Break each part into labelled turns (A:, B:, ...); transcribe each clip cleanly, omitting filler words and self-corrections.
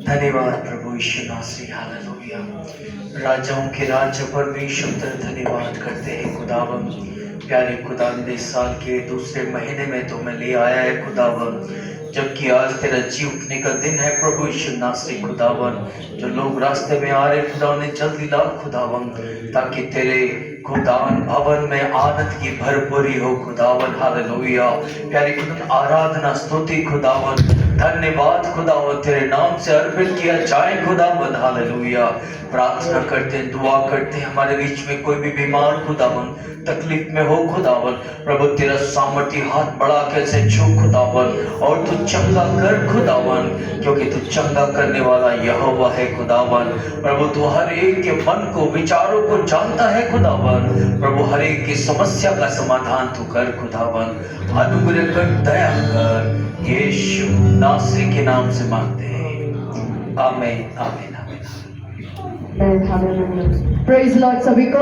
A: धन्यवाद प्रभु यीशु नासरी, हालेलुया। राजाओं के राज्य परमेश्वर तेरा धन्यवाद करते हैं खुदावन। प्यारे खुदावंद, इस साल के दूसरे महीने में तो मैं ले आया है खुदावन, जबकि आज तेरा जी उठने का दिन है प्रभु यीशु नासरी खुदावन। जो लोग रास्ते में आ रहे खुदावन, जल्दी ला खुदावन, ताकि तेरे खुदावन भवन में आनंद की भरपूरी हो खुदावन, हालेलुया। प्यारे खुदावन, आराधना स्तुति खुदावन, धन्यवाद खुदावन तेरे नाम से अर्पित किया जाए खुदावन, हालेलुया। प्रार्थना करते हैं, दुआ करते हैं, हमारे बीच में कोई भी बीमार खुदावन तकलीफ में हो खुदावन, प्रभु तेरा सामर्थ्य हाथ बढ़ा के से छू खुदावन, और तू चंगा कर खुदावन, क्योंकि तू चंगा करने वाला यहोवा है खुदावन। प्रभु तू हर एक के मन को, विचारों को जानता है खुदावन। प्रभु हर एक की समस्या का समाधान तू कर खुदावन, अनुग्रह कर, दया कर, यीशु नासरी के नाम से मांगते हैं, आमीन आमीन आमीन।
B: प्रेज लॉर्ड सभी को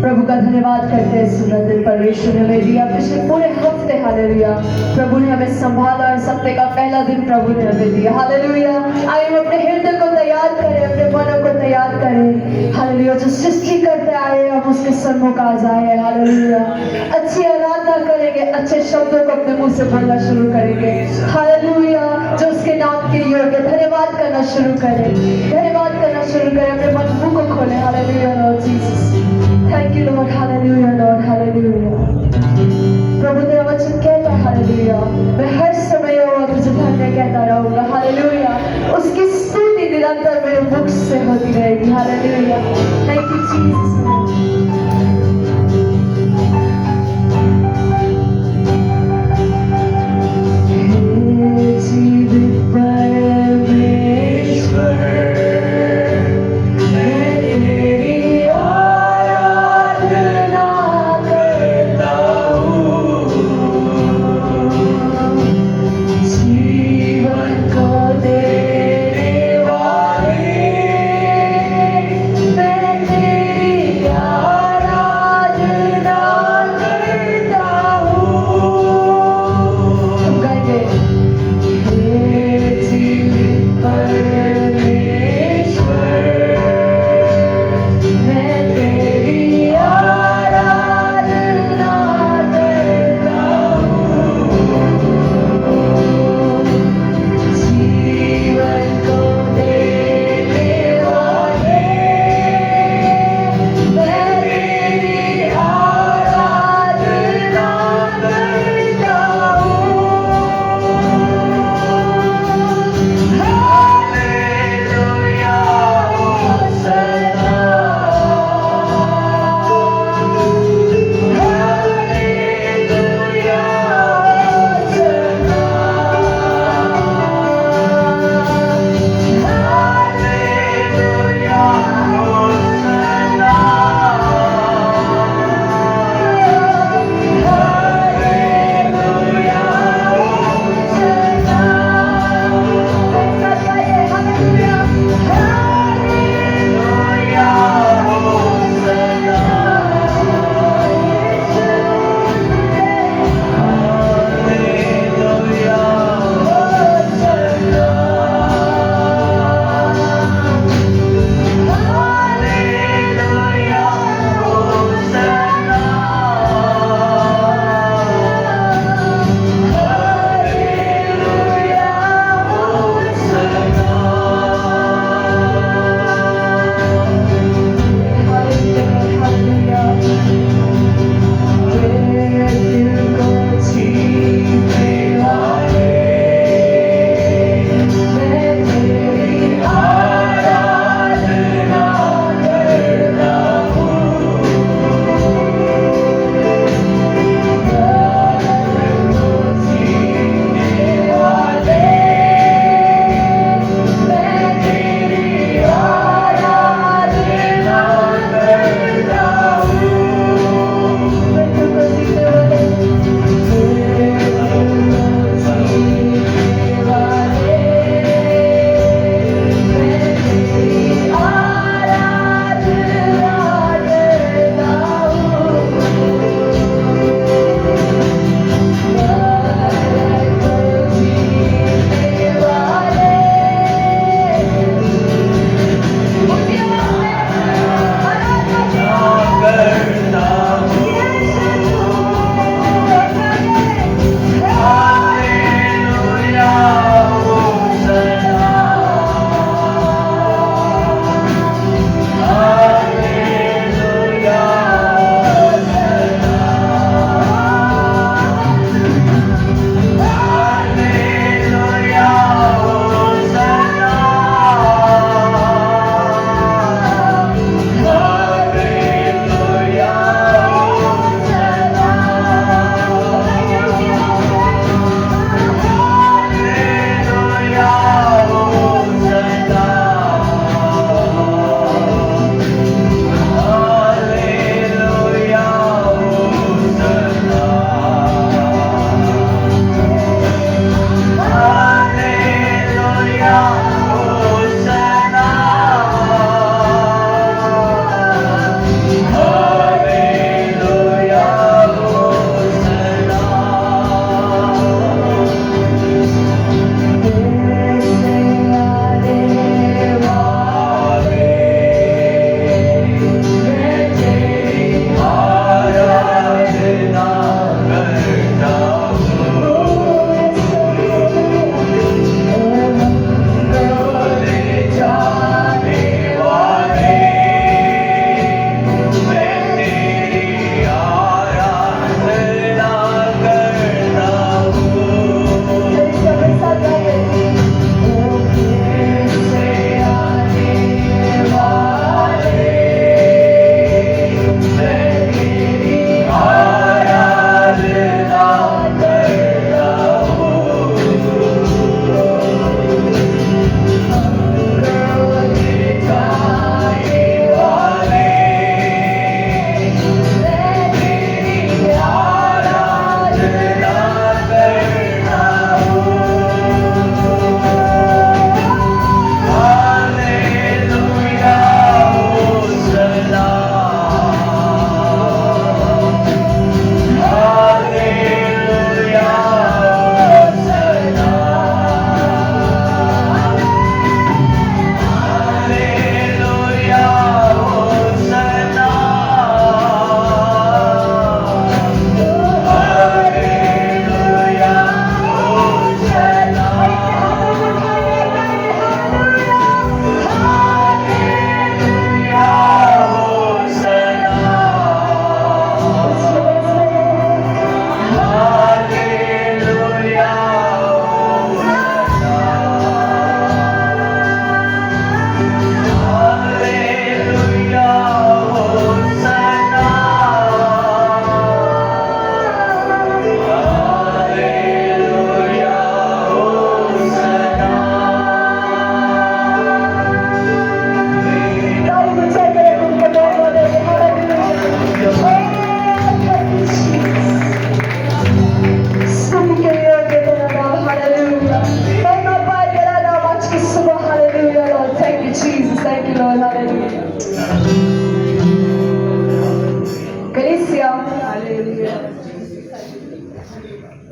B: प्रभु का धन्यवाद करते हैं। सुंदर दिन परमेश्वर ने हमें दिया, पिछले पूरे हफ्ते, हालेलुया, प्रभु ने हमें संभाला, और हफ्ते का पहला दिन प्रभु ने हमें दिया, हालेलुया। आइए हम अपने हृदय को तैयार करें, अपने मनों को तैयार करें, हालेलुया। जो सृष्टि करते आए हम उसके सन्मुख आ जाए, हालेलुया। अच्छी आराधना करेंगे, अच्छे शब्दों को अपने मुंह से बोलना शुरू करेंगे, हालेलुया। जो उसके नाम के योग्य, धन्यवाद करना शुरू करें, धन्यवाद करना शुरू करें, अपने मन मुंह को खोलें, hallelujah Lord Jesus. Thank you Lord, hallelujah Lord, hallelujah. प्रभु तेरा वचन कहता है, हालेलुया, मैं हर समय और तुझे धन्य कहता रहूंगा, हालेलुया। उसकी स्तुति निरंतर मेरे मुख से होती रहेगी, हालेलुया। Thank you Jesus.
A: परमेश्वर, मैं तेरी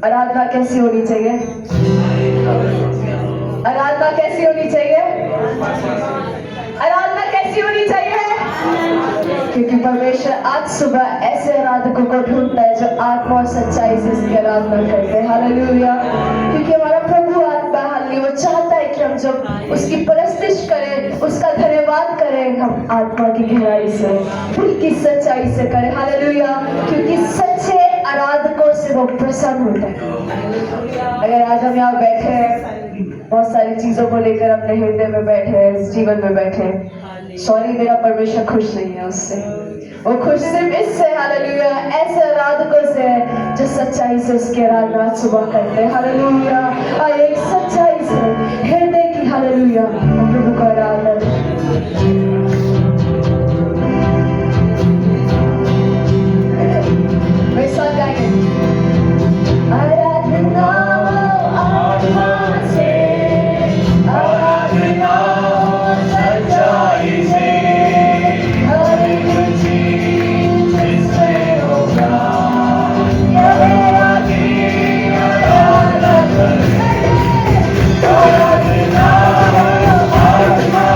B: आराधना कैसी होनी चाहिए? आराधना कैसी होनी चाहिए? आराधना कैसी होनी चाहिए? क्योंकि परमेश्वर आज सुबह ऐसे आराधकों को ढूंढता है जो आत्मा और सच्चाई से इसकी आराधना करते हैं। हालेलुया। क्योंकि हमारा प्रभु आत्मा हालेलुया, वो चाहता है कि हम जब उसकी परस्तिश करें, उसका धन्यवाद करें, हम आत्मा की गहराई से, दिल की सच्चाई से करें। हालेलुया। क्योंकि सच्चे आराधकों से वो प्रसन्न होता है। अगर आज हम यहाँ बैठे हैं, बहुत सारी चीजों को लेकर अपने हृदय में बैठे हैं, इस जीवन में बैठे हैं, सॉरी, मेरा परमेश्वर खुश नहीं है उससे। वो खुश सिर्फ इससे, हालेलुया, ऐसे आराधकों से है जो सच्चाई से उसकी आराधना सुबह करते हैं। हालेलुया। और एक सच्चाई से हृदय की, हालेलुया, प्रभु का आराधना। मेरे साथ गाएंगे। आराधना आत्मा से, आराधना सच्चाई से, हर एक चीज जिसमें होगा, यहोवा की आराधना करें। आराधना आत्मा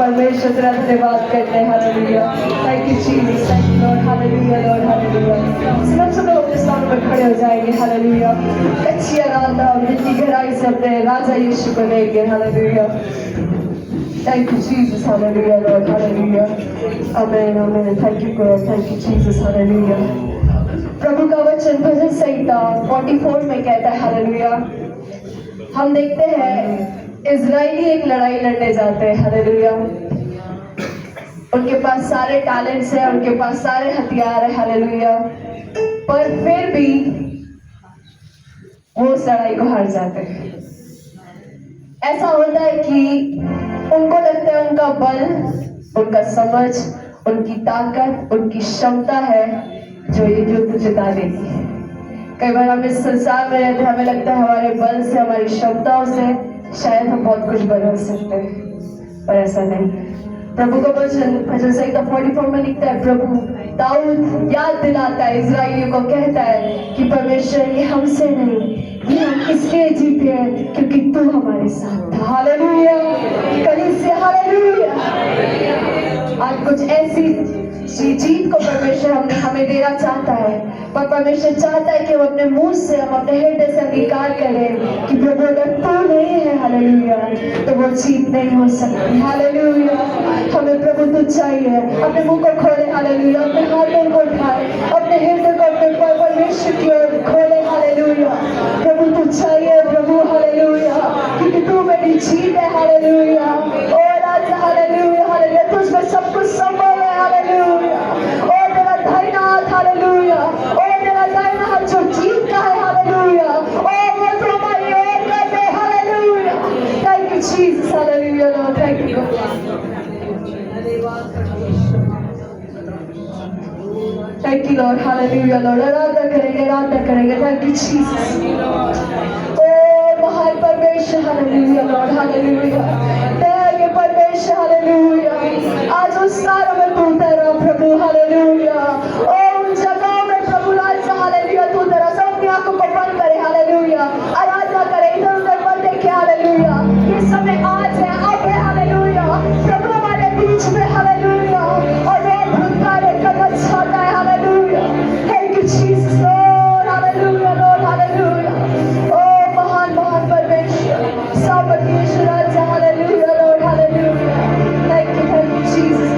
B: परमेश्वर तेरा धन्यवाद करते हैं hallelujah thank you Jesus thank you Lord hallelujah सब सब लोग अपने स्थान पर खड़े हो जाएंगे हालेलुया अच्छी आराधना दिल की गहराई से अपने राजा यीशु को लेंगे hallelujah Thank you, Jesus. Hallelujah, Lord. Hallelujah. Amen. Amen. Thank you, God. Thank you, Jesus. Hallelujah. प्रभु का वचन भजन संहिता 44 में कहता है हालेलुया हम देखते हैं इजरायली एक लड़ाई लड़ने जाते हैं हालेलुया उनके पास सारे टैलेंट्स हैं उनके पास सारे हथियार हैं हालेलुया पर फिर भी वो उस लड़ाई को हार जाते हैं ऐसा होता है कि उनको लगता है उनका बल उनका समझ उनकी ताकत उनकी क्षमता है जो ये युद्ध जिता देगी कई बार हम इस संसार में रहते हमें लगता है हमारे बल से हमारी क्षमताओं से शायद हम बहुत कुछ बदल सकते हैं पर ऐसा नहीं प्रभु का वचन भजन संहिता 44 में लिखता है प्रभु दाऊद याद दिलाता है इजराइलियों को कहता है कि परमेश्वर ये हमसे नहीं ये हम इसलिए जीते हैं क्योंकि तू हमारे साथ था हालेलुया कलीसिया हालेलुया आज कुछ ऐसी जीत को परमेश्वर हमें देना चाहता है पर परमेश्वर चाहता है कि हम अपने मुंह से हम अपने हृदय से अंगीकार करें कि प्रभु अगर तू नहीं है हालेलुया तो वो जीत नहीं हो सकती हालेलुया हमें प्रभु तू चाहिए अपने मुंह को खोले हालेलुया अपने हाथों को उठाए अपने हृदय को अपने परमेश्वर की ओर खोले हालेलुया प्रभु तू चाहिए प्रभु हालेलुया क्योंकि तू मेरी जीत है हालेलुया और आज हालेलुया हालेलुया तुझ में सब कुछ संभव है हालेलुया और तेरा दाहिना हाथ हालेलुया और तेरा दाहिना हाथ जो जीत का है हालेलुया और वो तो हमारी ओर कर दे hallelujah thank you Jesus hallelujah Lord thank you thank you Lord hallelujah Lord आराधना करेंगे थैंक यू जीसस ओ महान परमेश्वर हालेलुया लॉर्ड हालेलुया तेरे परमेश्वर हालेलुया आज उस सारों में तू तेरा प्रभु हालेलुया और उन जगहों में प्रभु राज हालेलुया तू तेरा सब अपनी आंखों को बंद करे हालेलुया आराधना करे इधर उधर बंद देखे हालेलुया ये समय आज है अब है हालेलुया प्रभु हमारे बीच में हालेलुया और वो अद्भुत कार्य करना चाहता है hallelujah thank you Jesus Lord hallelujah ओ महान महान परमेश्वर सामर्थ्य राजा hallelujah Lord hallelujah thank you Jesus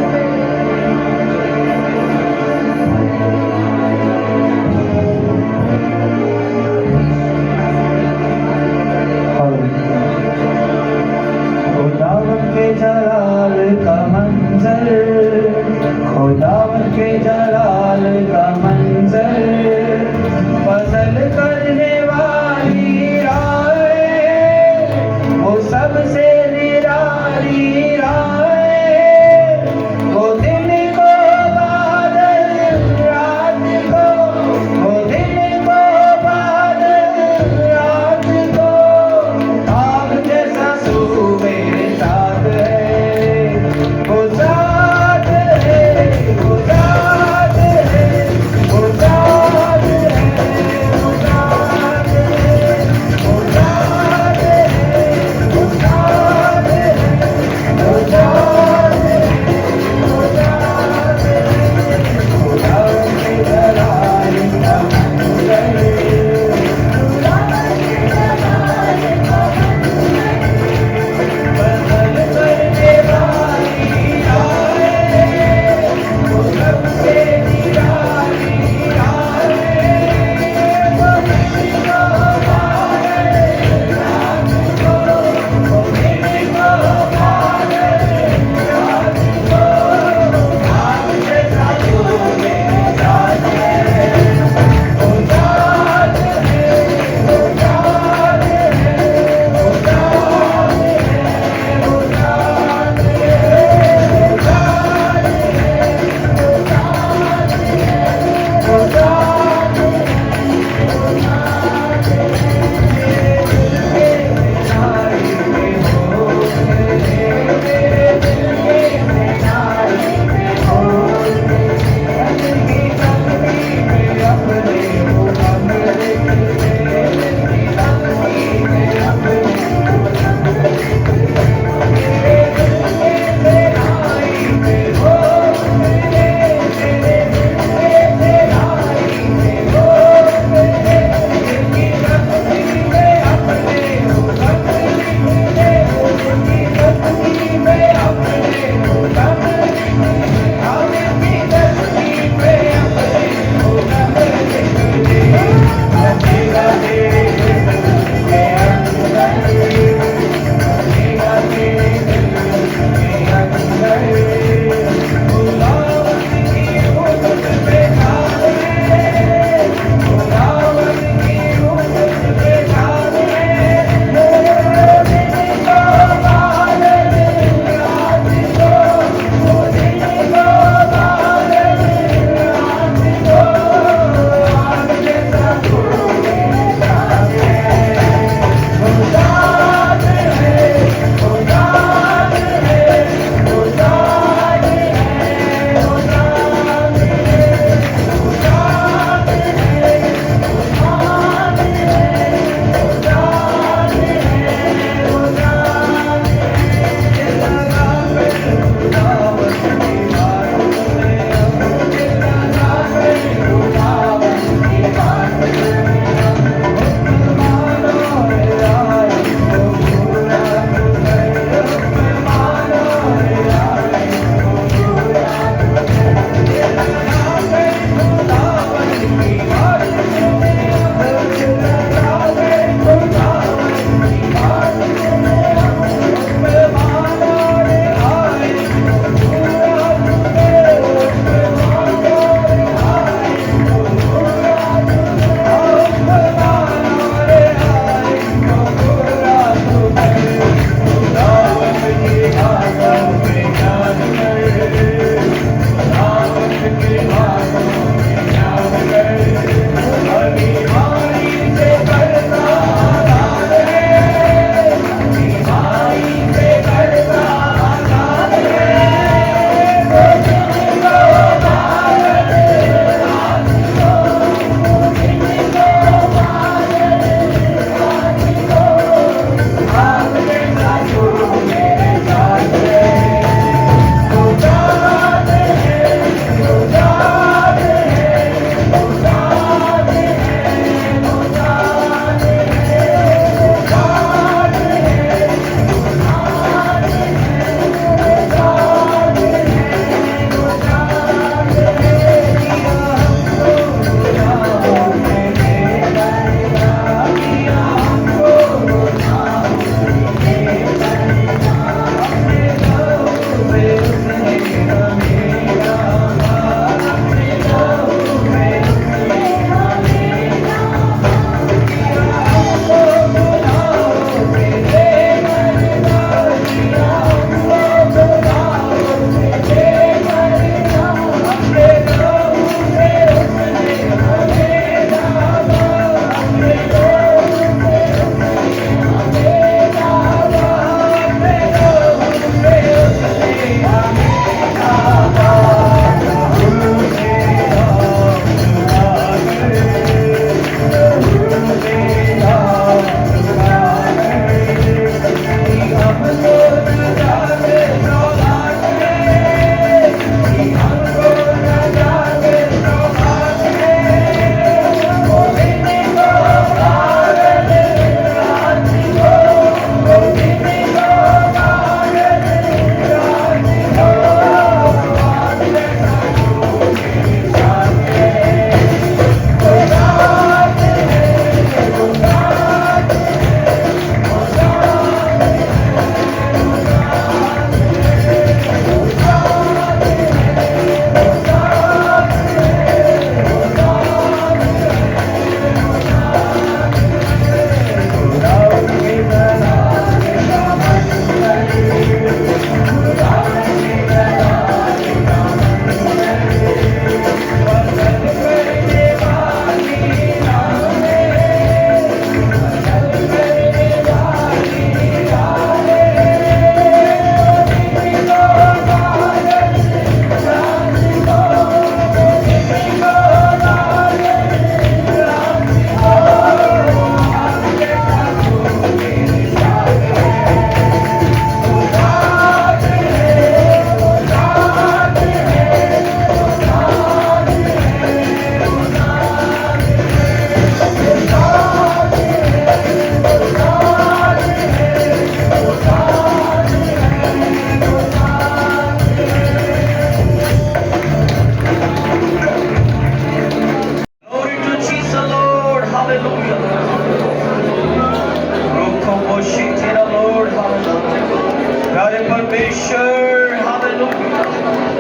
A: प्यारे परमेश्वर, hallelujah.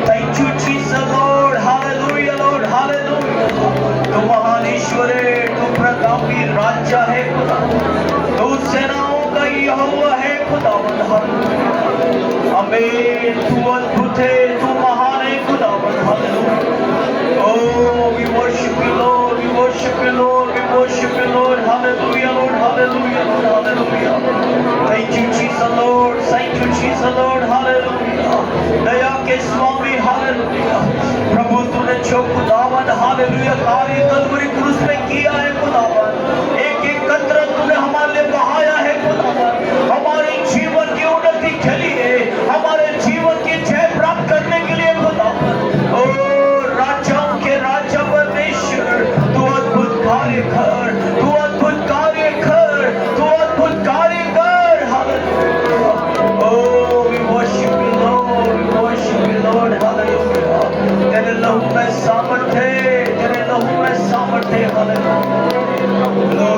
A: Thank you Jesus Lord, hallelujah Lord, hallelujah. तू महान ईश्वर है, तू प्रतापी राजा है खुदा, तू सेनाओं का यहोवा है खुदावन, हालेलुया। आमीन। तू अद्भुत है, तू महान है खुदावन, hallelujah. Oh, we worship you, Lord. We worship you, Lord. We worship you, Lord. Hallelujah, Lord. Hallelujah, Lord. Hallelujah. Thank you, Jesus, Lord. Thank you, Jesus, Lord. Hallelujah. दया के स्वामी, Hallelujah. प्रभु तूने जो खुदावन, Hallelujah, कार्य कलवरी क्रूस पे किया है खुदावन, एक एक कतरा तूने हमारे लिए बहाया है खुदावन, हमारे जीवन की उन्नति के लिए, हमारे जीवन की जय प्राप्त करने के लिए खुदावन। ओ राजाओं के राजा परमेश्वर, तू अद्भुत कार्य कर, तू अद्भुत कार्य कर, तू अद्भुत कार्य कर, hallelujah. Oh we worship you Lord, we worship you Lord, hallelujah. तेरे लहू में सामर्थ है, तेरे लहू में सामर्थ है, हालेलुया।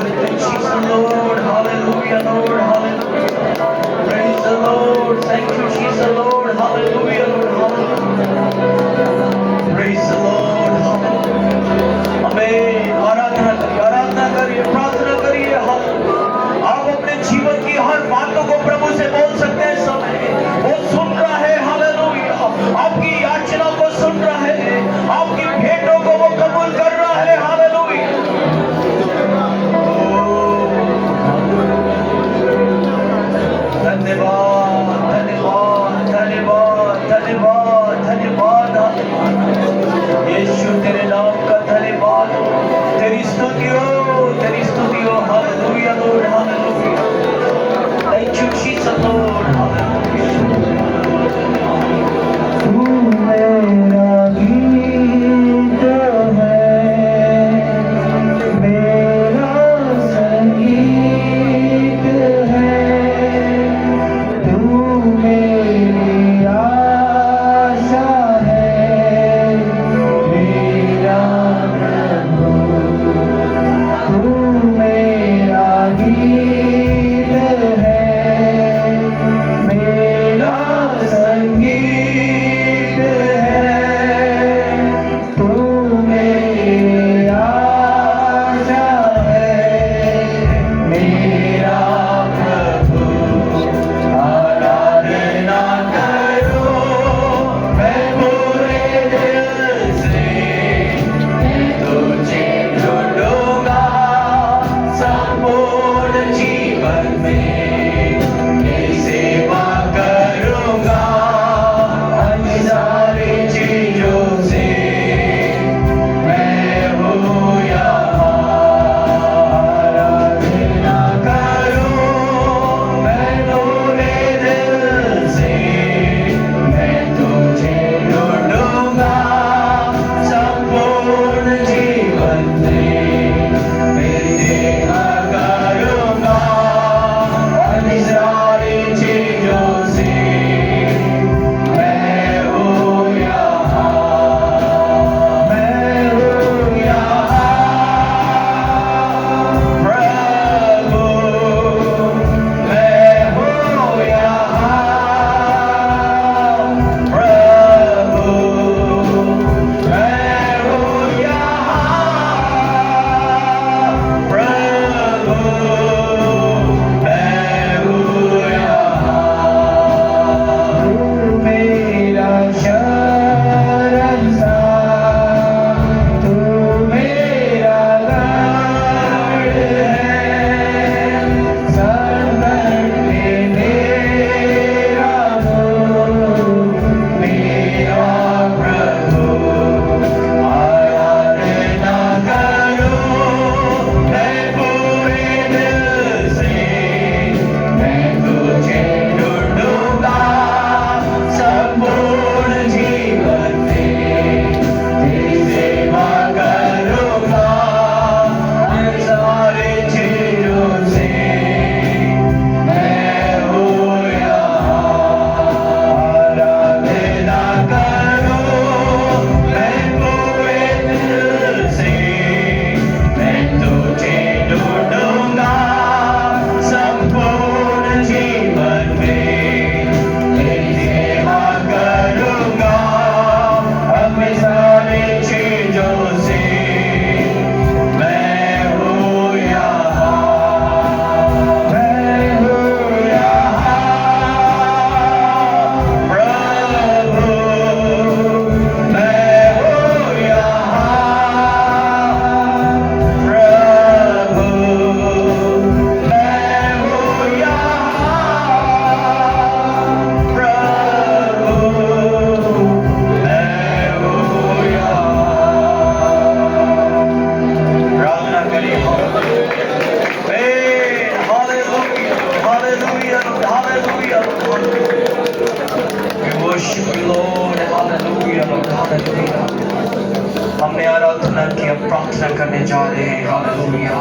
A: प्रार्थना करने जा रहे हैं। हालेलुया।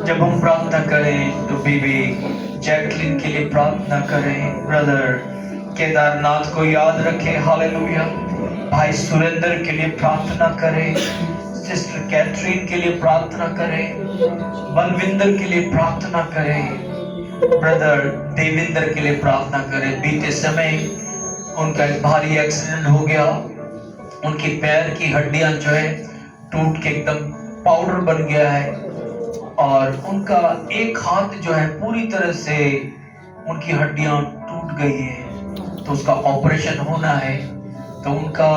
A: जब हम प्रार्थना करें तो बीबी जैकलिन के लिए प्रार्थना करें, ब्रदर केदारनाथ को याद रखें। हालेलुया। भाई सुरेंद्र के लिए प्रार्थना करें, सिस्टर कैथरीन के लिए प्रार्थना करें, बलविंदर के लिए प्रार्थना करें, ब्रदर देवेंद्र के लिए प्रार्थना करें। बीते समय उनका एक भारी एक्सीडेंट हो गया, उनकी पैर की हड्डियां जो है टूट के एकदम पाउडर बन गया है और उनका एक हाथ जो है पूरी तरह से उनकी हड्डियां टूट गई है, तो उसका ऑपरेशन होना है। तो उनका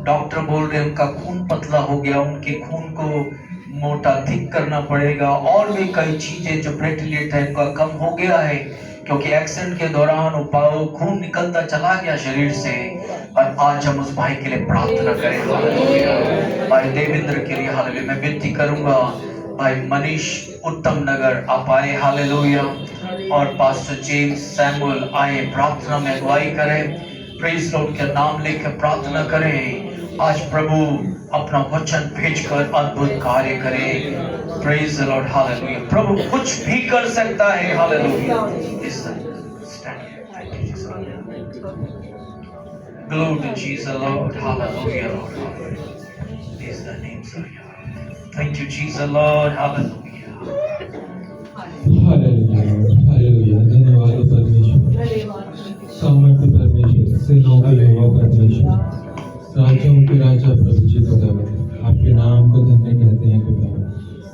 A: डॉक्टर बोल रहे हैं उनका खून पतला हो गया, उनके खून को मोटा थिक करना पड़ेगा और भी कई चीजें जो प्लेटलेट है उनका कम हो गया है, क्योंकि एक्सीडेंट के दौरान वो खून निकलता चला गया शरीर से। और आज हम उस भाई के लिए प्रार्थना करें। हालेलुया। भाई देवेंद्र के लिए हालेलुया। मैं विनती करूंगा भाई मनीष उत्तम नगर आप आए। हालेलुया। और पास्टर जेम्स सैमुअल आए, प्रार्थना में अगुवाई करें। प्रेज लॉर्ड के नाम लेकर प्रार्थना करें। आज प्रभु अपना वचन भेजकर अद्भुत कार्य करें। Praise Lord. हालेलुया। प्रभु कुछ भी कर सकता है। Hallelujah. Glory to Jesus, Lord. Hallelujah, Lord. Is the name of Yahweh. Thank you, Jesus, Lord. Hallelujah.
C: Hallelujah, hallelujah. धन्यवाद परमेश्वर, सामर्थ्य परमेश्वर, सेनाओं का यहोवा परमेश्वर, राजाओं के राजा प्रभु जी खुदावन, आपके नाम को धन्य कहते हैं खुदावन।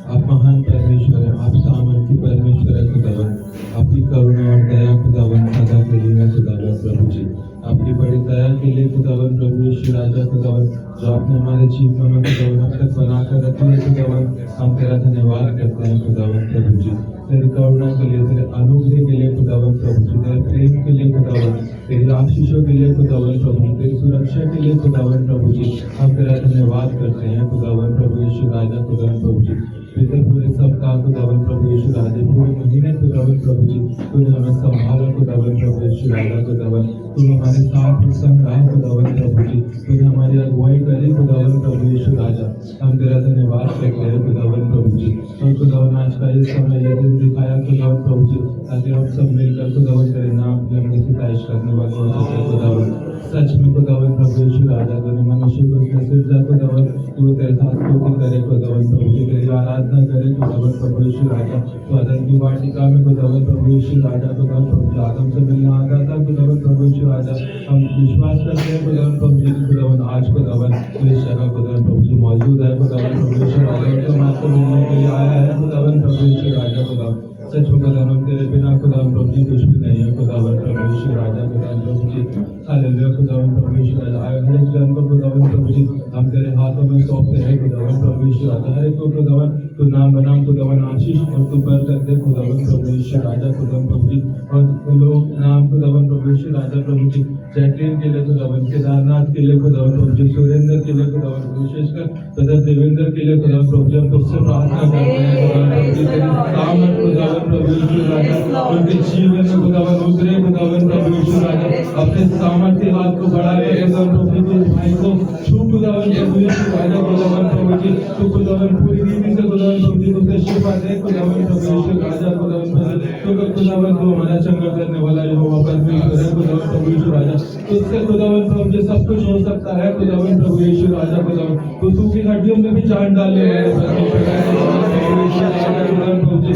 C: आप महान परमेश्वर हैं, आप सामर्थ्य परमेश्वर है खुदावन। आपकी करुणा और दया खुदावन सदा के लिए है खुदावन प्रभु जी। आपकी बड़ी दया के लिए खुदावन प्रभु यीशु राजा खुदावन, जो आपने हमारे जीवन में खुदावन अब तक बनाकर रखी है खुदावन, हम तेरा धन्यवाद करते हैं खुदावन प्रभु जी। तेरी करुणा के लिए, तेरे अनुग्रह के लिए खुदावन प्रभु जी, तेरे प्रेम के लिए खुदावन, तेरी आशीषों के लिए खुदावन प्रभु, तेरी सुरक्षा के लिए खुदावन प्रभु जी, हम तेरा धन्यवाद करते हैं खुदावन प्रभु यीशु राजा खुदावन प्रभु जी। पिता पूरे सप्ताह खुदावन प्रभु यीशु राजा, पूरे महीने खुदावन प्रभु जी, तूने हमें संभाला खुदावन प्रभु यीशु राजा खुदावन, तूने हमारे साथ संग रहा खुदावन प्रभु जी, तूने हमारी अगुवाई करी खुदावन प्रभु यीशु राजा। हम तेरा धन्यवाद करते हैं खुदावन प्रभु जी। और खुदावन आज का इस समय ये दिन दिखाया खुदावन प्रभु जी, ताकि हम सब मिलकर खुदावन तेरे नाम की हमने सिताइश करने वाले हो सके खुदावन। सच में खुदावन प्रभु यीशु राजा, तूने मनुष्य को उसने सिरजा खुदावन, तू तेरे साथ स्तुति करे खुदावन प्रभु जी, तेरी आराधना करे खुदावन प्रभु यीशु राजा। तो अदन की वाटिका में खुदावन प्रभु यीशु राजा खुदावन प्रभु जी आदम से मिलना आता था खुदावन प्रभु यीशु राजा। हम विश्वास करते हैं खुदावन प्रभु जी खुदावन आज खुदावन तो इस जगह खुदावन प्रभु जी मौजूद है खुदावन प्रभु यीशु राजा, तो मात्र मिलने के लिए आया है खुदावन प्रभु यीशु राजा खुदावन। सच में खुदावन तेरे बिना खुदावन प्रभु जी कुछ भी नहीं है खुदावन प्रभु यीशु राजा खुदावन प्रभु जी। हालेलुया खुदावन प्रभु यीशु राजा। हर एक जन को खुदावन प्रभु जी हम तेरे हाथों में सौंपते हैं खुदावन प्रभु यीशु राजा। हर एक को खुदावन तू नाम बनाम खुदावन आशीष और तू बरकत दे खुदावन प्रभु यीशु राजा खुदावन प्रभु जी। और लोग नाम खुदावन प्रभु यीशु राजा प्रभु जी, जैकलिन के लिए खुदावन, केदारनाथ के लिए खुदावन प्रभु जी, सुरेंद्र के लिए खुदावन, विशेषकर ब्रदर देवेंद्र के लिए खुदावन प्रभु जी, हम तुझसे प्रार्थना करते हैं खुदावन प्रभु जी, तेरी सामर्थ खुदावन प्रभु यीशु राजा उनके जीवन में खुदावन उतरे खुदावन प्रभु यीशु राजा। अपने सामर्थ्य हाथ को बढ़ाए खुदावन प्रभु जी, भाई को छू खुदावन प्रभु यीशु राजा खुदावन प्रभु जी, तू खुदावन पूरी रीति से खुदावन प्रभु जी उसे शिफा दे खुदावन प्रभु यीशु राजा खुदावन प्रभु जी। तो खुदावन को हमारा चंगा करने वाला यहोवा परमेश्वर है खुदावन प्रभु यीशु राजा। तुझसे खुदावन प्रभु जी सब कुछ हो सकता है खुदावन प्रभु यीशु राजा खुदावन। तो तू की हड्डियों में भी जान डालने वाले परमेश्वर है खुदावन प्रभु यीशु राजा खुदावन प्रभु जी।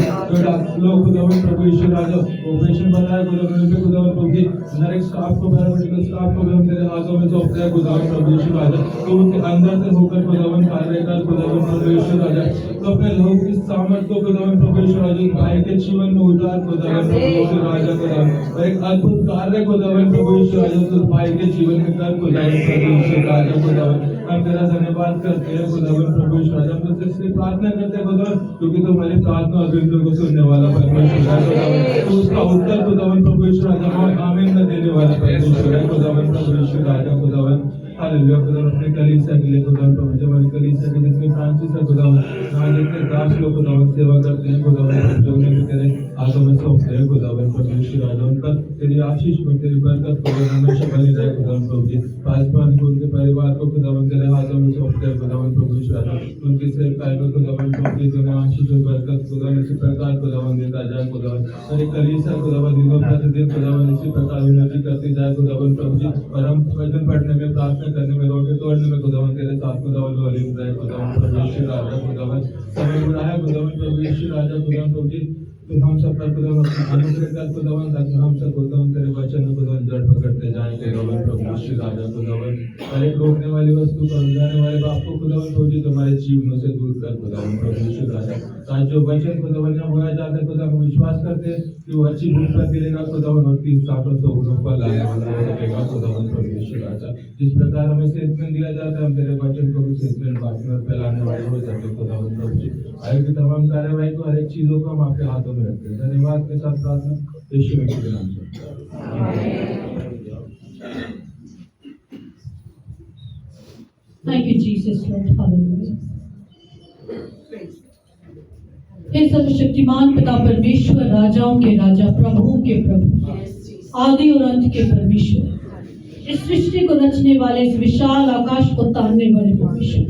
C: लोग खुदावन प्रभु यीशु राजा ऑपरेशन बनाया खुदावन पे खुदावन प्रभु जी, हर एक स्टाफ को पैरामेडिकल स्टाफ को हम तेरे हाथों में सौंपते हैं खुदावन प्रभु यीशु राजा। तो उनके अंदर से होकर खुदावन कार्य कर खुदावन प्रभु यीशु राजा। तो अपने लोग इस सामर्थ को खुदावन प्रभु यीशु राजा भाई के जीवन में उतार खुदावन प्रभु यीशु राजा खुदावन, और एक अद्भुत कार्य खुदावन प्रभु यीशु राजा तो भाई के जीवन में कर खुदावन प्रभु यीशु राजा खुदावन। हम तेरा धन्यवाद करते हैं खुदावन प्रभु यीशु राजा। हम तुझसे इसलिए प्रार्थना करते हैं खुदावन, क्योंकि तुम हमारी प्रार्थना और विनती को सुनने वाला परमेश्वर है खुदावन। तो उसका उत्तर खुदावन प्रभु यीशु राजा और आमीन में देने वाला परमेश्वर है खुदावन प्रभु यीशु राजा खुदावन। हालेलुया खुदावन। अपने कलीसिया के लिए खुदावन प्रभु जी, हमारी कलीसिया के जितने फ्रांसिस है खुदावन, यहाँ जितने दास लोग खुदावन सेवा करते हैं खुदावन, जो उन्हें भी तेरे हाथों में सौंपते हैं खुदावन प्रभु यीशु राजा। उन पर तेरी आशीष और तेरी बरकत खुदावन हमेशा बनी रहे खुदावन प्रभु जी। पासवान को उनके परिवार को खुदावन तेरे हाथों में सौंपते हैं खुदावन खुदावन प्रभु ईश्वर उनकी सेवकाई को खुदावन प्रभु तुम्हें आशीष और बरकत खुदावन इसी प्रकार खुदावन देता जाए खुदावन और एक कलीसिया खुदावन दिनों प्रतिदिन खुदावन इसी प्रकार उन्नति करती जाए खुदावन प्रभु जी और हम वचन पढ़ने में प्रार्थना करने में रोटे तोड़ने में खुदावन तेरे साथ खुदावन वाली रहे खुदावन प्रभु ईश्वर राजा खुदावन समय बुरा है खुदावन प्रभु ईश्वर राजा खुदावन प्रभु जी तो हम सब पर खुदावन अनुग्रह कर खुदावन ताकि हम सब खुदावन तेरे वचन को खुदावन जड़ पकड़ते जाएं तेरे प्रभु ईश्वर राजा खुदावन और एक रोकने वाली वस्तु को जाने वाले बाप को खुदावन प्रभु जी तुम्हारे जीवनों से दूर कर खुदावन प्रभु ईश्वर राजा आज जो वचन खुदावन यहाँ बोला जाता है खुदावन विश्वास करते हैं कि वो अच्छी भूमि पर गिरेगा खुदावन और 30-60 गुणों पर लाने वाला हो सकेगा खुदावन प्रभु ईश्वर राजा जिस प्रकार हमें सेवमेंट दिया जाता है हम तेरे वचन को भी सेवमेंट बांटने और फैलाने वाले हो सके खुदावन प्रभु जी आगे की तमाम कार्यवाही को हर एक चीजों को हम आपके हाथों में रखते हैं धन्यवाद के साथ प्रार्थना यीशु मसीह के नाम से
D: Thank you, Jesus, Lord. Hallelujah. हे सर्वशक्तिमान पिता परमेश्वर राजाओं के राजा प्रभुओं के प्रभु आदि और अंत के परमेश्वर इस सृष्टि को रचने वाले इस विशाल आकाश को तारने वाले परमेश्वर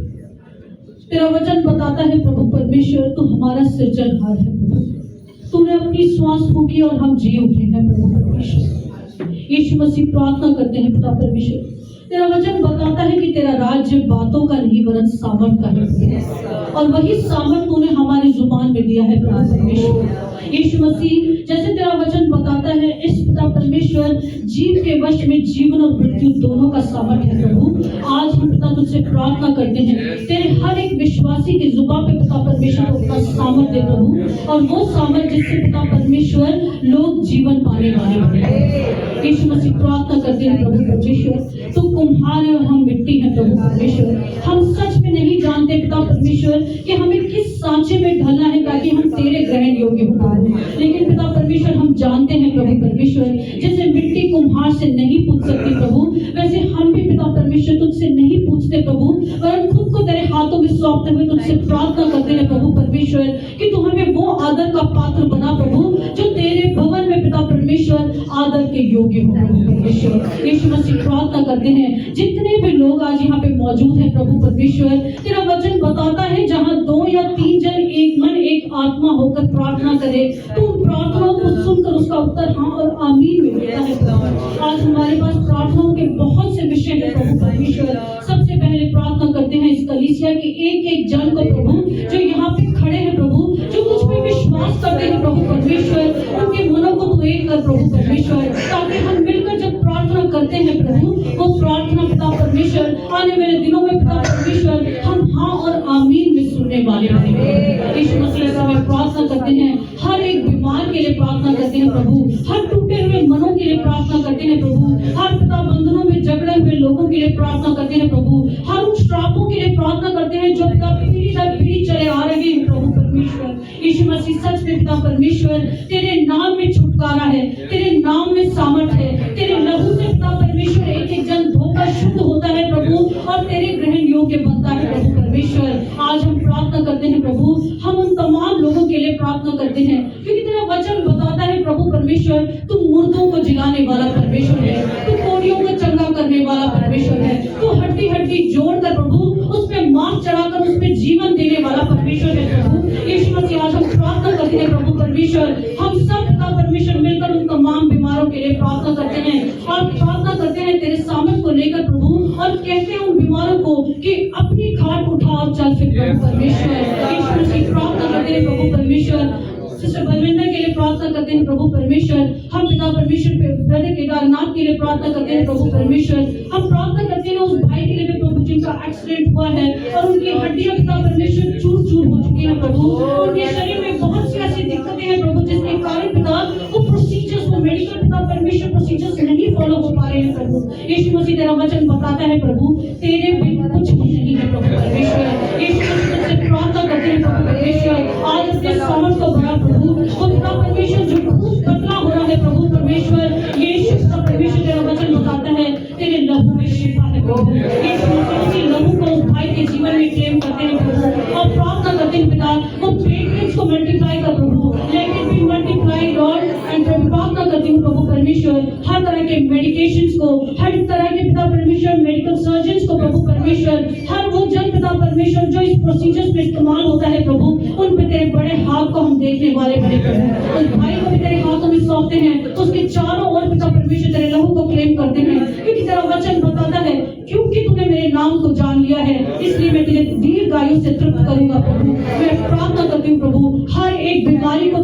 D: तेरा वचन बताता है प्रभु परमेश्वर तू हमारा सृजनहार है प्रभु तूने अपनी श्वास फूकी और हम जी उठे हैं प्रभु परमेश्वर यीशु मसीह प्रार्थना करते हैं पिता परमेश्वर तेरा वचन बताता है कि तेरा राज्य बातों का नहीं वरन सामर्थ का है और वही सामर्थ तूने हमारी जुबान में दिया है प्रभु परमेश्वर यीशु मसीह जैसे तेरा वचन बताता है इस पिता परमेश्वर जीव के वश में जीवन और मृत्यु दोनों का सामर्थ है प्रभु आज हम पिता तुझसे प्रार्थना करते हैं तेरे हर एक विश्वासी की जुबान पे पिता परमेश्वर को अपना सामर्थ दे प्रभु और वो सामर्थ जिससे पिता परमेश्वर लोग जीवन पाने वाले बने यीशु मसीह प्रार्थना करते हैं प्रभु परमेश्वर तू कुम्हार है और हम मिट्टी है प्रभु परमेश्वर हम सच में नहीं जानते पिता परमेश्वर कि हमें किस सांचे में ढलना है ताकि हम तेरे ग्रहण योग्य हो लेकिन पिता परमेश्वर हम जानते हैं प्रभु परमेश्वर जैसे मिट्टी कुम्हार से नहीं पूछ सकती प्रभु वैसे हम भी पिता परमेश्वर तुझसे नहीं पूछते प्रभु वरन खुद को तेरे हाथों में सौंपते हुए तुझसे प्रार्थना करते हैं प्रभु परमेश्वर कि तू हमें वो आदर का पात्र बना प्रभु जो तेरे भवन में पिता परमेश्वर आदर के योग्य हो प्रभु परमेश्वर यीशु मसीह प्रार्थना करते हैं जितने भी लोग आज यहाँ पे मौजूद हैं प्रभु परमेश्वर तेरा वचन बताता है जहाँ 2 या 3 जन एक मन एक आत्मा होकर प्रार्थना करे तुम प्रार्थनाओं को सुनकर उसका उत्तर हाँ और आमीन में देता है आज हमारे पास प्रार्थनाओं के बहुत से विषय हैं प्रभु परमेश्वर सबसे पहले प्रार्थना करते हैं इस कलीसिया के एक एक जन को प्रभु जो यहाँ पे खड़े हैं प्रभु जो कुछ भी विश्वास करते हैं प्रभु परमेश्वर उनके मनों को तू एक कर प्रभु परमेश्वर ताकि हम मिलकर जब प्रार्थना करते हैं प्रभु वो प्रार्थना पिता परमेश्वर आने वाले दिनों में पिता परमेश्वर हम हाँ और आमीन में सुनने वाले बनेंगे यीशु मसीह से हम प्रार्थना करते हैं हर एक बीमार के लिए प्रार्थना करते हैं प्रभु हर टूटे हुए मनों के लिए प्रार्थना करते हैं प्रभु हर पिता बंधनों में झगड़े हुए लोगों के लिए प्रार्थना करते हैं प्रभु हर उन श्रापों के लिए प्रार्थना करते हैं जो पिता पीढ़ी दर पीढ़ी चले आ रहे हैं प्रभु परमेश्वर यीशु मसीह सच में पिता परमेश्वर तेरे नाम में छुटकारा है तेरे नाम में सामर्थ है तेरे लहू से पिता परमेश्वर एक एक जन धोकर शुद्ध होता है प्रभु और तेरे ग्रहण योग्य बनता है प्रभु परमेश्वर आज हम प्रार्थना करते हैं प्रभु हम उन तमाम लोगों के लिए प्रार्थना करते हैं क्योंकि तेरा वचन बताता है प्रभु परमेश्वर तू मुर्दों को जिलाने वाला परमेश्वर है तू कोड़ियों को चंगा करने वाला परमेश्वर है तू हड्डी हड्डी जोड़कर प्रभु उस पे मांस चढ़ाकर उस पे जीवन देने वाला परमेश्वर है प्रभु यीशु मसीह आज हम प्रार्थना करते हैं प्रभु परमेश्वर हम सब का परमेश्वर मिलकर उन तमाम बीमारों के लिए प्रार्थना करते हैं और प्रार्थना करते हैं तेरे सामर्थ को लेकर प्रभु और कहते हैं उन बीमारों को कि अपनी खाट उठाओ चल फिर प्रभु परमेश्वर यीशु मसीह प्रार्थना करते हैं प्रभु परमेश्वर सिस्टर बलविंदर के लिए प्रार्थना करते हैं प्रभु परमेश्वर हम पिता परमेश्वर ब्रदर केदारनाथ के लिए प्रार्थना करते हैं प्रभु परमेश्वर हम प्रार्थना करते हैं उस भाई के लिए प्रभु जिनका एक्सीडेंट हुआ है और उनकी हड्डियां पिता परमेश्वर चूर चूर हो चुकी है प्रभु उनके शरीर में बहुत सी ऐसी दिक्कतें हैं प्रभु जिसके कारण पिता वो प्रोसीजर्स वो मेडिकल पिता परमेश्वर प्रोसीजर्स नहीं फॉलो हो पा रहे हैं प्रभु यीशु मसीह तेरा वचन बताता है प्रभु तेरे बिन कुछ भी नहीं है प्रभु परमेश्वर यीशु मसीह तुझसे प्रार्थना करते हैं प्रभु परमेश्वर आज अपने सामर्थ को बढ़ा प्रभु वो पिता परमेश्वर जो खूब पतला हो रहा है प्रभु परमेश्वर यीशु पिता परमेश्वर तेरा वचन बताता है तेरे लहू में शिफा है प्रभु यीशु मसीह लहू को उस भाई के जीवन में क्लेम करते हैं प्रभु और प्रार्थना करते हैं पिता वो प्लेटलेट्स को मल्टीप्लाई कर प्रभु let it be multiply Lord and प्रार्थना करती हूँ प्रभु परमेश्वर हर तरह के मेडिकेशंस को हर तरह के पिता परमेश्वर मेडिकल सर्जन्स को प्रभु परमेश्वर हर वो जन पिता परमेश्वर परमेश्वर जो इस प्रोसीजर्स में इस्तेमाल होता है प्रभु, उन पे तेरे बड़े हाथ को हम देखने वाले बने प्रभु। उस भाई को भी तेरे हाथों में सौंपते हैं, उसके चारों ओर पिता परमेश्वर तेरे लहू को क्लेम करते हैं, क्योंकि तेरा वचन बताता है क्योंकि तूने मेरे नाम को जान लिया है, इसलिए मैं तुझे दीर्घायु से तृप्त करूंगा प्रभु। मैं प्रार्थना करती हूँ प्रभु, हर एक बीमारी को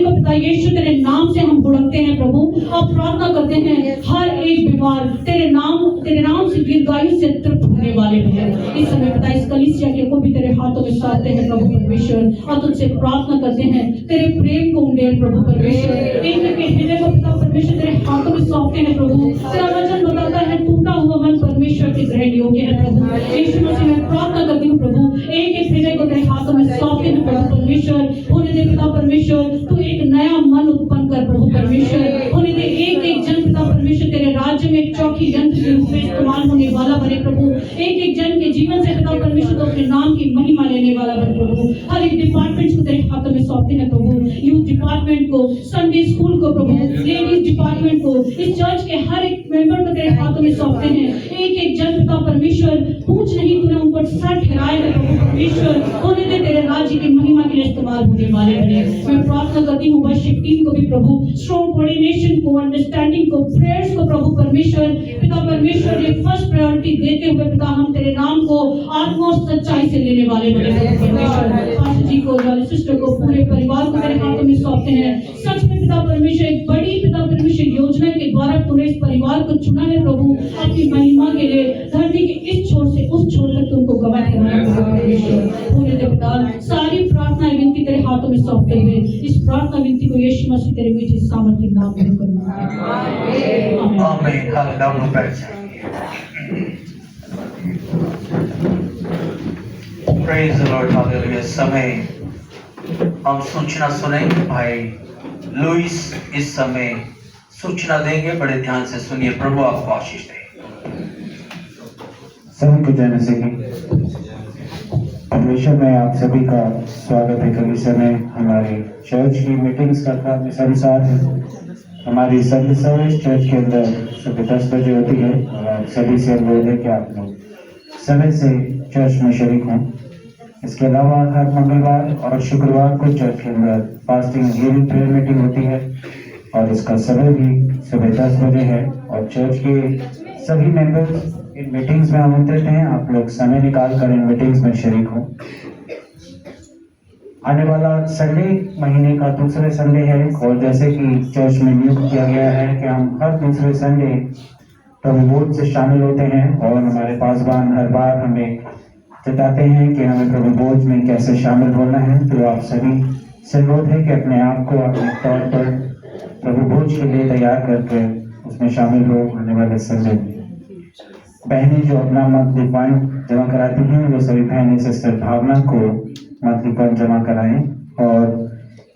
D: पिता यीशु तेरे नाम से हम बुड़कते हैं प्रभु, और प्रार्थना करते हैं हर एक बीमार तेरे नाम से दीर्घायु से तृप्त होने वाले हैं। इस समय पिता इस कलीसिया के को भी तेरे हाथों में सौंपते हैं प्रभु परमेश्वर, और तुझसे प्रार्थना करते हैं तेरे प्रेम को उंडेल प्रभु परमेश्वर, एक के हृदय को पिता परमेश्वर तेरे हाथों में सौंपते हैं प्रभु। तेरा वचन बताता है टूटा हुआ मन परमेश्वर के ग्रहण योग्य है प्रभु। यीशु मसीह मैं प्रार्थना करती हूँ प्रभु, एक हृदय को तेरे हाथों में सौंपते हैं प्रभु परमेश्वर। होने दे पिता परमेश्वर, तू एक नया मन उत्पन्न कर प्रभु परमेश्वर। होने दे एक जन पिता परमेश्वर तेरे राज्य में एक चौकी यंत्र के रूप में इस्तेमाल होने वाला बने प्रभु। एक जन के जीवन से पिता परमेश्वर तो अपने नाम की महिमा लेने वाला बने प्रभु। हर एक डिपार्टमेंट को तेरे हाथों में सौंपते हैं प्रभु, यूथ डिपार्टमेंट को, संडे स्कूल को प्रभु, लेडीज डिपार्टमेंट को, इस चर्च के हर एक मेंबर को तेरे हाथों में सौंपते हैं। एक जन पिता परमेश्वर, पूछ नहीं तूने उन पर सर ठहराए है प्रभु परमेश्वर। होने दे तेरे राज्य की महिमा के लिए इस्तेमाल होने वाले बने। मैं प्रार्थना करती हूँ वर्शिप टीम को भी प्रभु, स्ट्रॉन्ग कोऑर्डिनेशन को, अंडरस्टैंडिंग को, प्रेयर्स को प्रभु परमेश्वर। पिता परमेश्वर ये फर्स्ट प्रायोरिटी देते हुए पिता हम तेरे नाम को आत्मा और सच्चाई से लेने वाले बने प्रभु परमेश्वर। पास्टर जी को, सिस्टर को, पूरे परिवार को तेरे हाथों में सौंपते हैं। सच में पिता परमेश्वर एक बड़ी पिता परमेश्वर योजना के द्वारा तूने इस परिवार को चुना है प्रभु, अपनी महिमा के लिए। धरती के इस छोर से उस छोर तक तुमको गवाह करना है प्रभु परमेश्वर। पूरे पिता सारी प्रार्थना विनती तेरे हाथों में सौंपते हुए इस प्रार्थना विनती को यीशु मसीह तेरे मीठे सामर्थ्य नाम में करना है।
A: आमीन। हालेलुया। बैठ जाइए। Praise the Lord. हालेलुया। समय हम सूचना सुनेंगे। भाई लुइस इस समय सूचना देंगे, बड़े ध्यान से सुनिए। प्रभु आपको आशीष दे।
E: सभी को जय मसीह। परमेश्वर में आप सभी का स्वागत है। कलीसिया में हमारी चर्च की मीटिंग्स का संसार है। हमारी संडे सर्विस चर्च के अंदर सुबह 10 बजे होती है, और आप सभी से अनुरोध है कि आप लोग समय से चर्च में शरीक हों। इसके अलावा हर मंगलवार और शुक्रवार को चर्च के अंदर फास्टिंग हीलिंग प्रेयर मीटिंग होती है, और इसका समय भी सुबह 10 बजे है। और चर्च के सभी मेंबर्स इन मीटिंग्स में आमंत्रित हैं। आप लोग समय निकाल कर इन मीटिंग्स में शरीक हों। आने वाला संडे महीने का दूसरे संडे है, और जैसे कि चर्च में नियुक्त किया गया है कि हम हर दूसरे संडे प्रभु भोज से शामिल होते हैं, और हमारे पासवान हर बार हमें बताते हैं कि हमें प्रभु भोज में कैसे शामिल होना है। तो आप सभी से अनुरोध है कि अपने आप को अपने तौर पर प्रभु भोज के लिए तैयार करके उसमें शामिल हो। आने वाले संडे बहनें जो अपना मंथली फंड जमा कराती हैं, वो सभी बहनें सिस्टर भावना को मंथली फंड जमा कराएं। और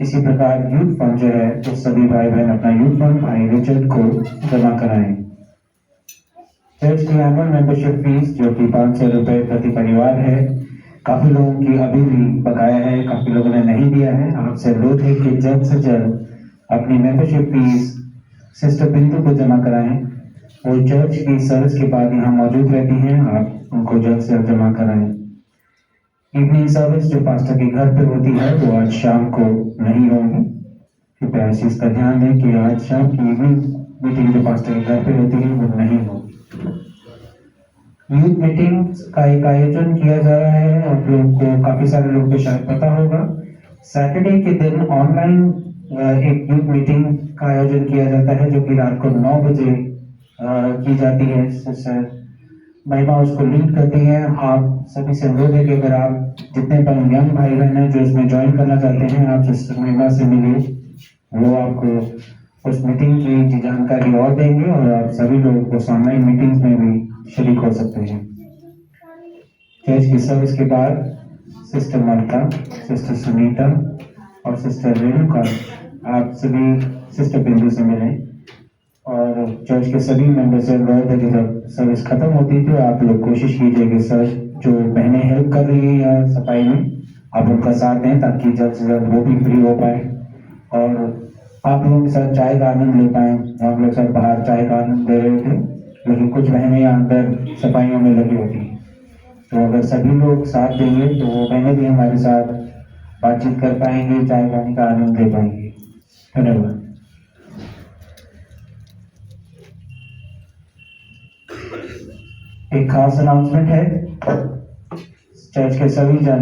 E: इसी प्रकार यूथ फंड जो है, तो सभी भाई बहन अपना यूथ फंड भाई रिचर्ड को जमा कराएं। चर्च की एनुअल मेंबरशिप फीस जो कि 500 रुपये प्रति परिवार है, काफी लोगों की अभी भी बकाया है, काफी लोगों ने नहीं दिया है। आपसे अनुरोध है कि जल्द से जल्द अपनी मेंबरशिप फीस सिस्टर बिंदु को जमा कराएं। वो चर्च की सर्विस के बाद यहाँ मौजूद रहती हैं, आप उनको जल्द से जल्द जमा कराएं। इवनिंग सर्विस जो पास्टर के घर पे होती है, वो आज शाम को नहीं होगी। कृपया इस चीज का ध्यान दें कि आज शाम की इवनिंग मीटिंग जो पास्टर के घर पे होती है, वो नहीं होगी। यूथ मीटिंग का एक आयोजन किया जा रहा है, और लोगों को काफी सारे लोगों को शायद पता होगा। सैटरडे के दिन ऑनलाइन एक यूथ मीटिंग का आयोजन किया जाता है, जो कि रात को 9 बजे की जाती है। सिस्टर महिमा उसको लीड करती है। आप सभी से अनुरोध है कि अगर आप जितने पर यंग भाई बहन हैं जो इसमें ज्वाइन करना चाहते हैं, आप सिस्टर महिमा से मिलिए। वो आपको उस मीटिंग की जानकारी और देंगे, और आप सभी लोग उस ऑनलाइन मीटिंग्स में भी शरीक हो सकते हैं। चर्च की सर्विस के बाद सिस्टर ममता, सिस्टर सुनीता और सिस्टर रेणुका आप सभी सिस्टर बिंदु से मिलें। और चर्च के सभी मेंबर से अनुरोध है कि जब सर्विस खत्म होती है, तो आप लोग कोशिश कीजिए कि सर जो बहनें हेल्प कर रही है या सफाई में, आप उनका साथ दें, ताकि जल्द से जल्द वो भी फ्री हो पाए और आप लोगों के साथ चाय का आनंद ले पाए। हम लोग सब बाहर चाय का आनंद ले रहे थे, लेकिन कुछ बहनें यहाँ अंदर सफाइयों में लगी होती हैं। तो अगर सभी लोग साथ देंगे तो वो बहनें भी हमारे साथ बातचीत कर पाएंगे, चाय पानी का आनंद ले पाएंगे। धन्यवाद। एक खास अनाउंसमेंट है, चर्च के सभी जन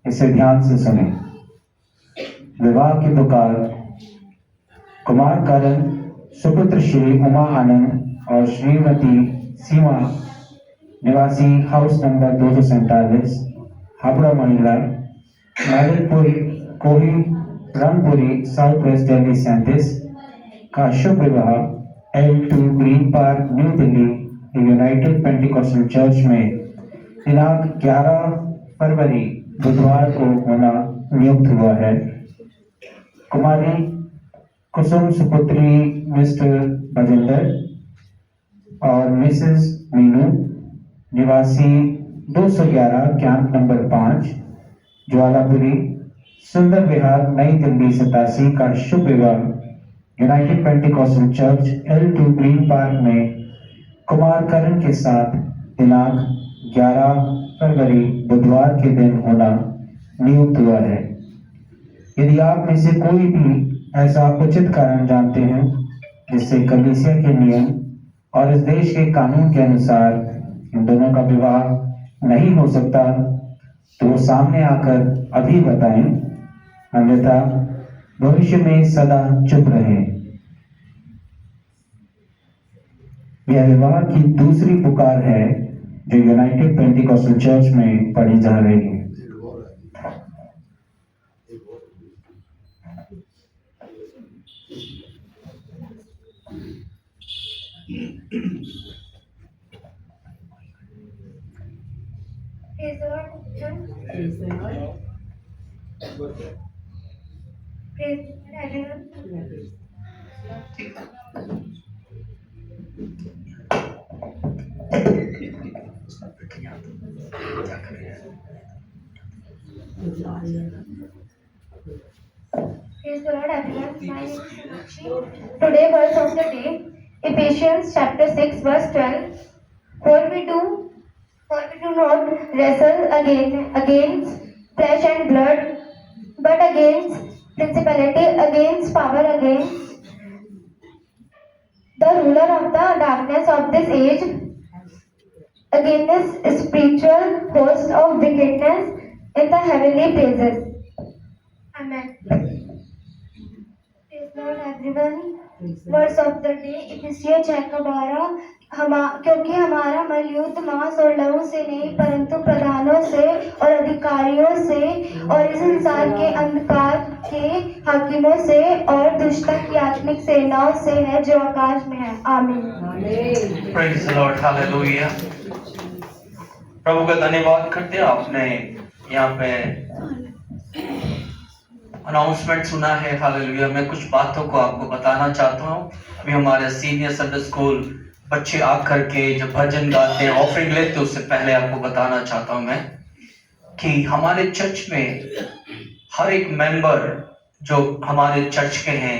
E: इसे ध्यान से सुने। विवाह की पुकार कुमार करण सुपुत्र श्री उमा आनंद और श्रीमती सीमा निवासी हाउस नंबर 247 हावड़ा महिला नारिलपुरी कोही रामपुरी साउथ वेस्ट दिल्ली 37 का शुभ विवाह L2 green park new Delhi United Pentecostal church में दिनांक 11 फरवरी बुधवार को होना नियुक्त हुआ है। कुमारी कुसुम सुपुत्री मिस्टर बजिंदर और मिसेस मीनू निवासी 211 कैंप नंबर 5 ज्वालापुरी सुंदर विहार नई दिल्ली 87 का शुभ विवाह United Pentecostal church L2 green park में कुमार करण के साथ दिनांक 11 फरवरी बुधवार के दिन होना नियुक्त हुआ है। यदि आप में से कोई भी ऐसा उचित कारण जानते हैं जिससे कलीसिया के नियम और इस देश के कानून के अनुसार इन दोनों का विवाह नहीं हो सकता, तो वो सामने आकर अभी बताएं, अन्यथा भविष्य में सदा चुप रहें। यह विवाह की दूसरी पुकार है जो यूनाइटेड पेंटिकॉस्टल चर्च में पढ़ी जा रही है।
F: Praise the Lord. Praise the Lord. Praise everyone. Praise the Lord, everyone. My name is Sonakshi. Today, verse of the day, Ephesians chapter 6, verse 12. For we do not wrestle against flesh and blood, but against principality, against power, against the ruler of the darkness of this age, against this spiritual host of wickedness in the heavenly places. Amen. Praise Lord, everyone. Verse of the day इफिसियों 6:12 क्योंकि हमारा मल युद्ध मांस और लहू से नहीं परंतु प्रधानों से और अधिकारियों से और इस संसार के अंधकार के हाकिमों से और दुष्टता की आत्मिक सेनाओं से है जो आकाश में है। आमीन।
A: Praise the Lord, hallelujah. प्रभु का धन्यवाद करते हैं। आपने यहाँ पे अनाउंसमेंट सुना है, हालेलुया। मैं कुछ बातों को आपको बताना चाहता हूँ। अभी हमारे सीनियर संडे स्कूल बच्चे आकर के जब भजन गाते हैं, ऑफरिंग लेते हैं, उससे पहले आपको बताना चाहता हूँ मैं कि हमारे चर्च में हर एक मेंबर जो हमारे चर्च के हैं,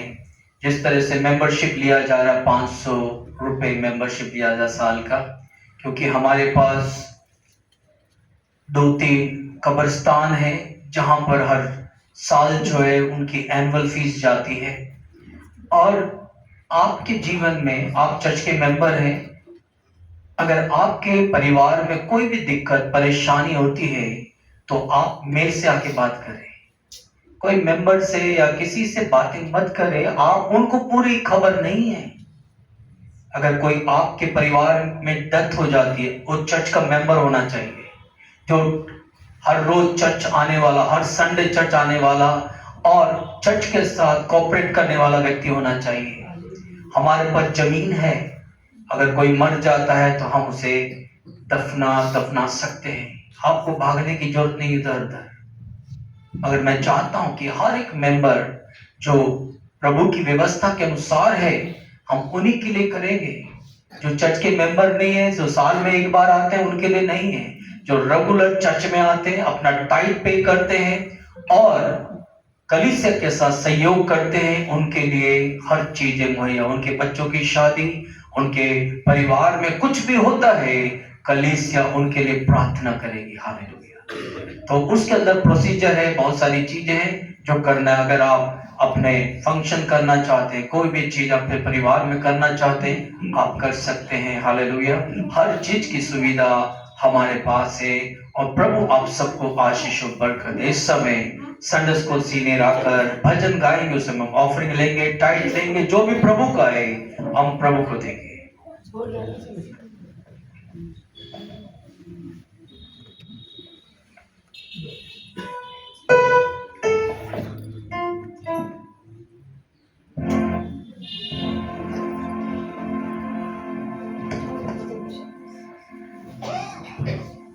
A: जिस तरह से मेंबरशिप लिया जा रहा है, 500 रुपए मेंबरशिप लिया जा रहा साल का, क्योंकि हमारे पास 2-3 कब्रिस्तान है जहां पर हर साल जो है उनकी एनुअल फीस जाती है। और आपके जीवन में आप चर्च के मेंबर हैं, अगर आपके परिवार में कोई भी दिक्कत परेशानी होती है तो आप मेरे से आके बात करें। कोई मेंबर से या किसी से बातें मत करें, आप उनको पूरी खबर नहीं है। अगर कोई आपके परिवार में डेथ हो जाती है, वो चर्च का मेंबर होना चाहिए, जो हर रोज चर्च आने वाला, हर संडे चर्च आने वाला और चर्च के साथ कोऑपरेट करने वाला व्यक्ति होना चाहिए। हमारे पास जमीन है, अगर कोई मर जाता है तो हम उसे दफना सकते हैं। आपको भागने की जरूरत नहीं इधर उधर। अगर मैं चाहता हूं कि हर एक मेंबर जो प्रभु की व्यवस्था के अनुसार है, हम उन्हीं के लिए करेंगे। जो चर्च के मेंबर नहीं है, जो साल में एक बार आते हैं, उनके लिए नहीं है। जो रेगुलर चर्च में आते हैं, अपना टाइप पे करते हैं और कलीसिया के साथ सहयोग करते हैं, उनके लिए हर चीजें मुहैया। उनके बच्चों की शादी, उनके परिवार में कुछ भी होता है कलीसिया उनके लिए प्रार्थना करेगी। हालेलुया। तो उसके अंदर प्रोसीजर है, बहुत सारी चीजें हैं जो करना है। अगर आप अपने फंक्शन करना चाहते हैं, कोई भी चीज अपने परिवार में करना चाहते हैं, आप कर सकते हैं। हालेलुया। हर चीज की सुविधा हमारे पास है और प्रभु आप सबको आशीष और बरकत दे। इस समय संडे स्कूल सीनियर आकर भजन गाएंगे, उस समय ऑफरिंग लेंगे, टाइट लेंगे, जो भी प्रभु का है हम प्रभु को देंगे।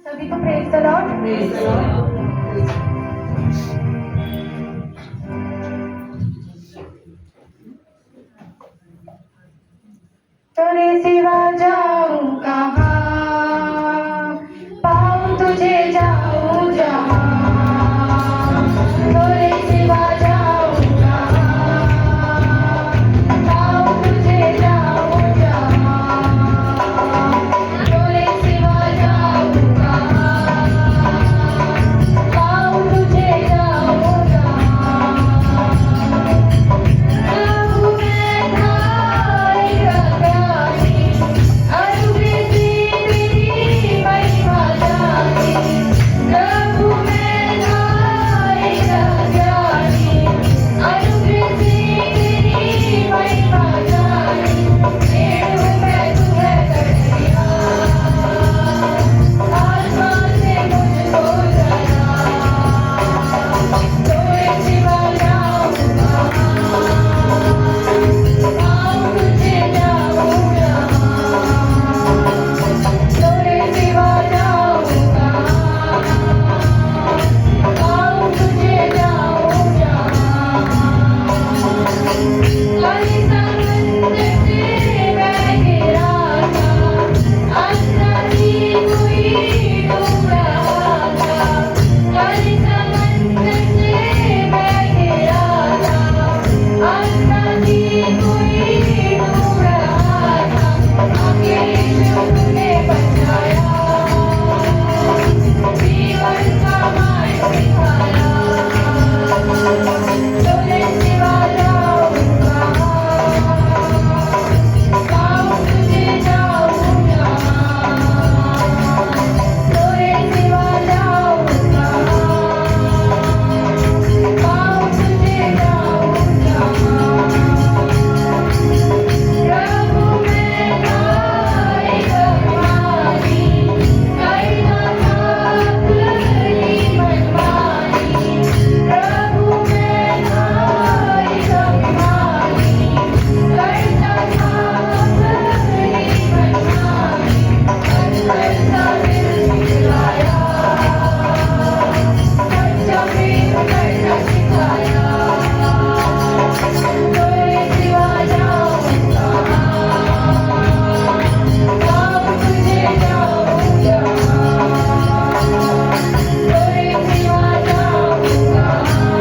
F: सभी को प्रेज द लॉर्ड। तेरे सिवा जाऊं कहाँ, पाऊं तुझे जाऊं जहाँ। तेरे सिवा जाऊं कहाँ, पाऊं तुझे जाऊं जहाँ। तेरे सिवा जाऊं कहाँ, पाऊं तुझे जाऊं जहाँ। प्रभु मैं नाई रगानी, अनुग्रही तेरी महिमा जानी। प्रभु मैं नाई रगानी, अनुग्रही तेरी महिमा जानी। भेड़ हूँ मैं तुम्हें कटरिया, आसमान से मुझको डरा। तेरे सिवा जाऊं कहाँ, पाऊं तुझे जाऊं जहाँ। तेरे सिवा जाऊं कहाँ, पाऊं तुझे जाऊं जहाँ। काली समंदर से मैं गिरा था, अंतही कोई डूब रहा था। काली समंदर से मैं गिरा था, अंतही कोई डूब रहा था। अकेले शिव तूने बचाया, जीवन का मार्ग दिखाया। तेरे सिवा जाऊं कहाँ, पाऊं तुझे जाऊं जहाँ। तेरे सिवा जाऊं कहाँ, पाऊं तुझे जाऊं जहाँ। प्रभु मैं नाई रगानी, करना था तेरी मनमानी। प्रभु मैं नाई रगानी, करना था तेरी मनमानी। करता दिल दिखलाया, सच्चा प्रेम करना सिखाया। तेरे सिवा जाऊं कहाँ, पाऊं तुझे जाऊं जहाँ। तेरे सिवा जाऊं कहाँ,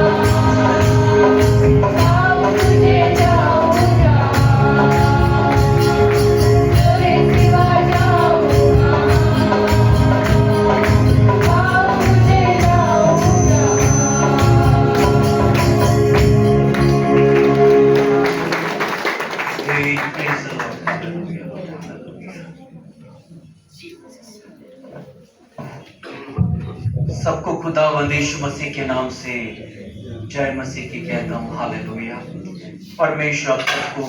F: पाऊं तुझे जाऊं जहाँ। तेरे सिवा जाऊं कहाँ, पाऊं तुझे जाऊं
A: Praise the Lord. सबको खुदावंद यीशु मसीह के नाम से जय मसीह की कहता हूँ। हालेलुया। परमेश्वर आप सबको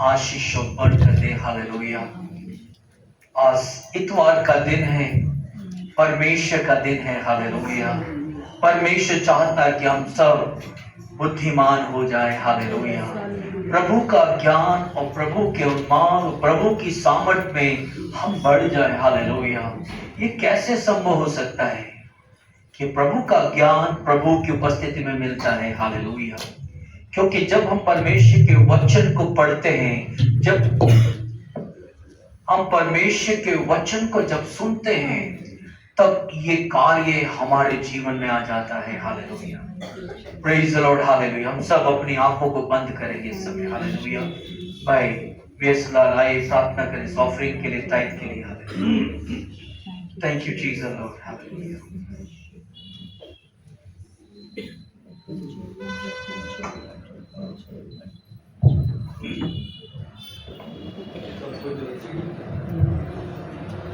A: आशीष और बरकत दे। हालेलुया। आज इतवार का दिन है, परमेश्वर का दिन है। हालेलुया। परमेश्वर चाहता है कि हम सब बुद्धिमान हो जाए। हालेलुया। प्रभु का ज्ञान और प्रभु के उन्माद और प्रभु की सामर्थ में हम बढ़ जाए। हालेलुया। ये कैसे संभव हो सकता है कि प्रभु का ज्ञान प्रभु की उपस्थिति में मिलता है। हालेलुया। क्योंकि जब हम परमेश्वर के वचन को पढ़ते हैं, जब हम परमेश्वर के वचन को जब सुनते हैं, तब ये कार्य हमारे जीवन में आ जाता है। Hallelujah. Praise the Lord. Hallelujah. हम सब अपनी आंखों को बंद करेंगे इस समय। हालेलुया। भाई वेसलाल आए प्रार्थना करें इस ऑफरिंग के लिए, टाइम के लिए। Hallelujah. Thank you, Jesus, Lord. Hallelujah.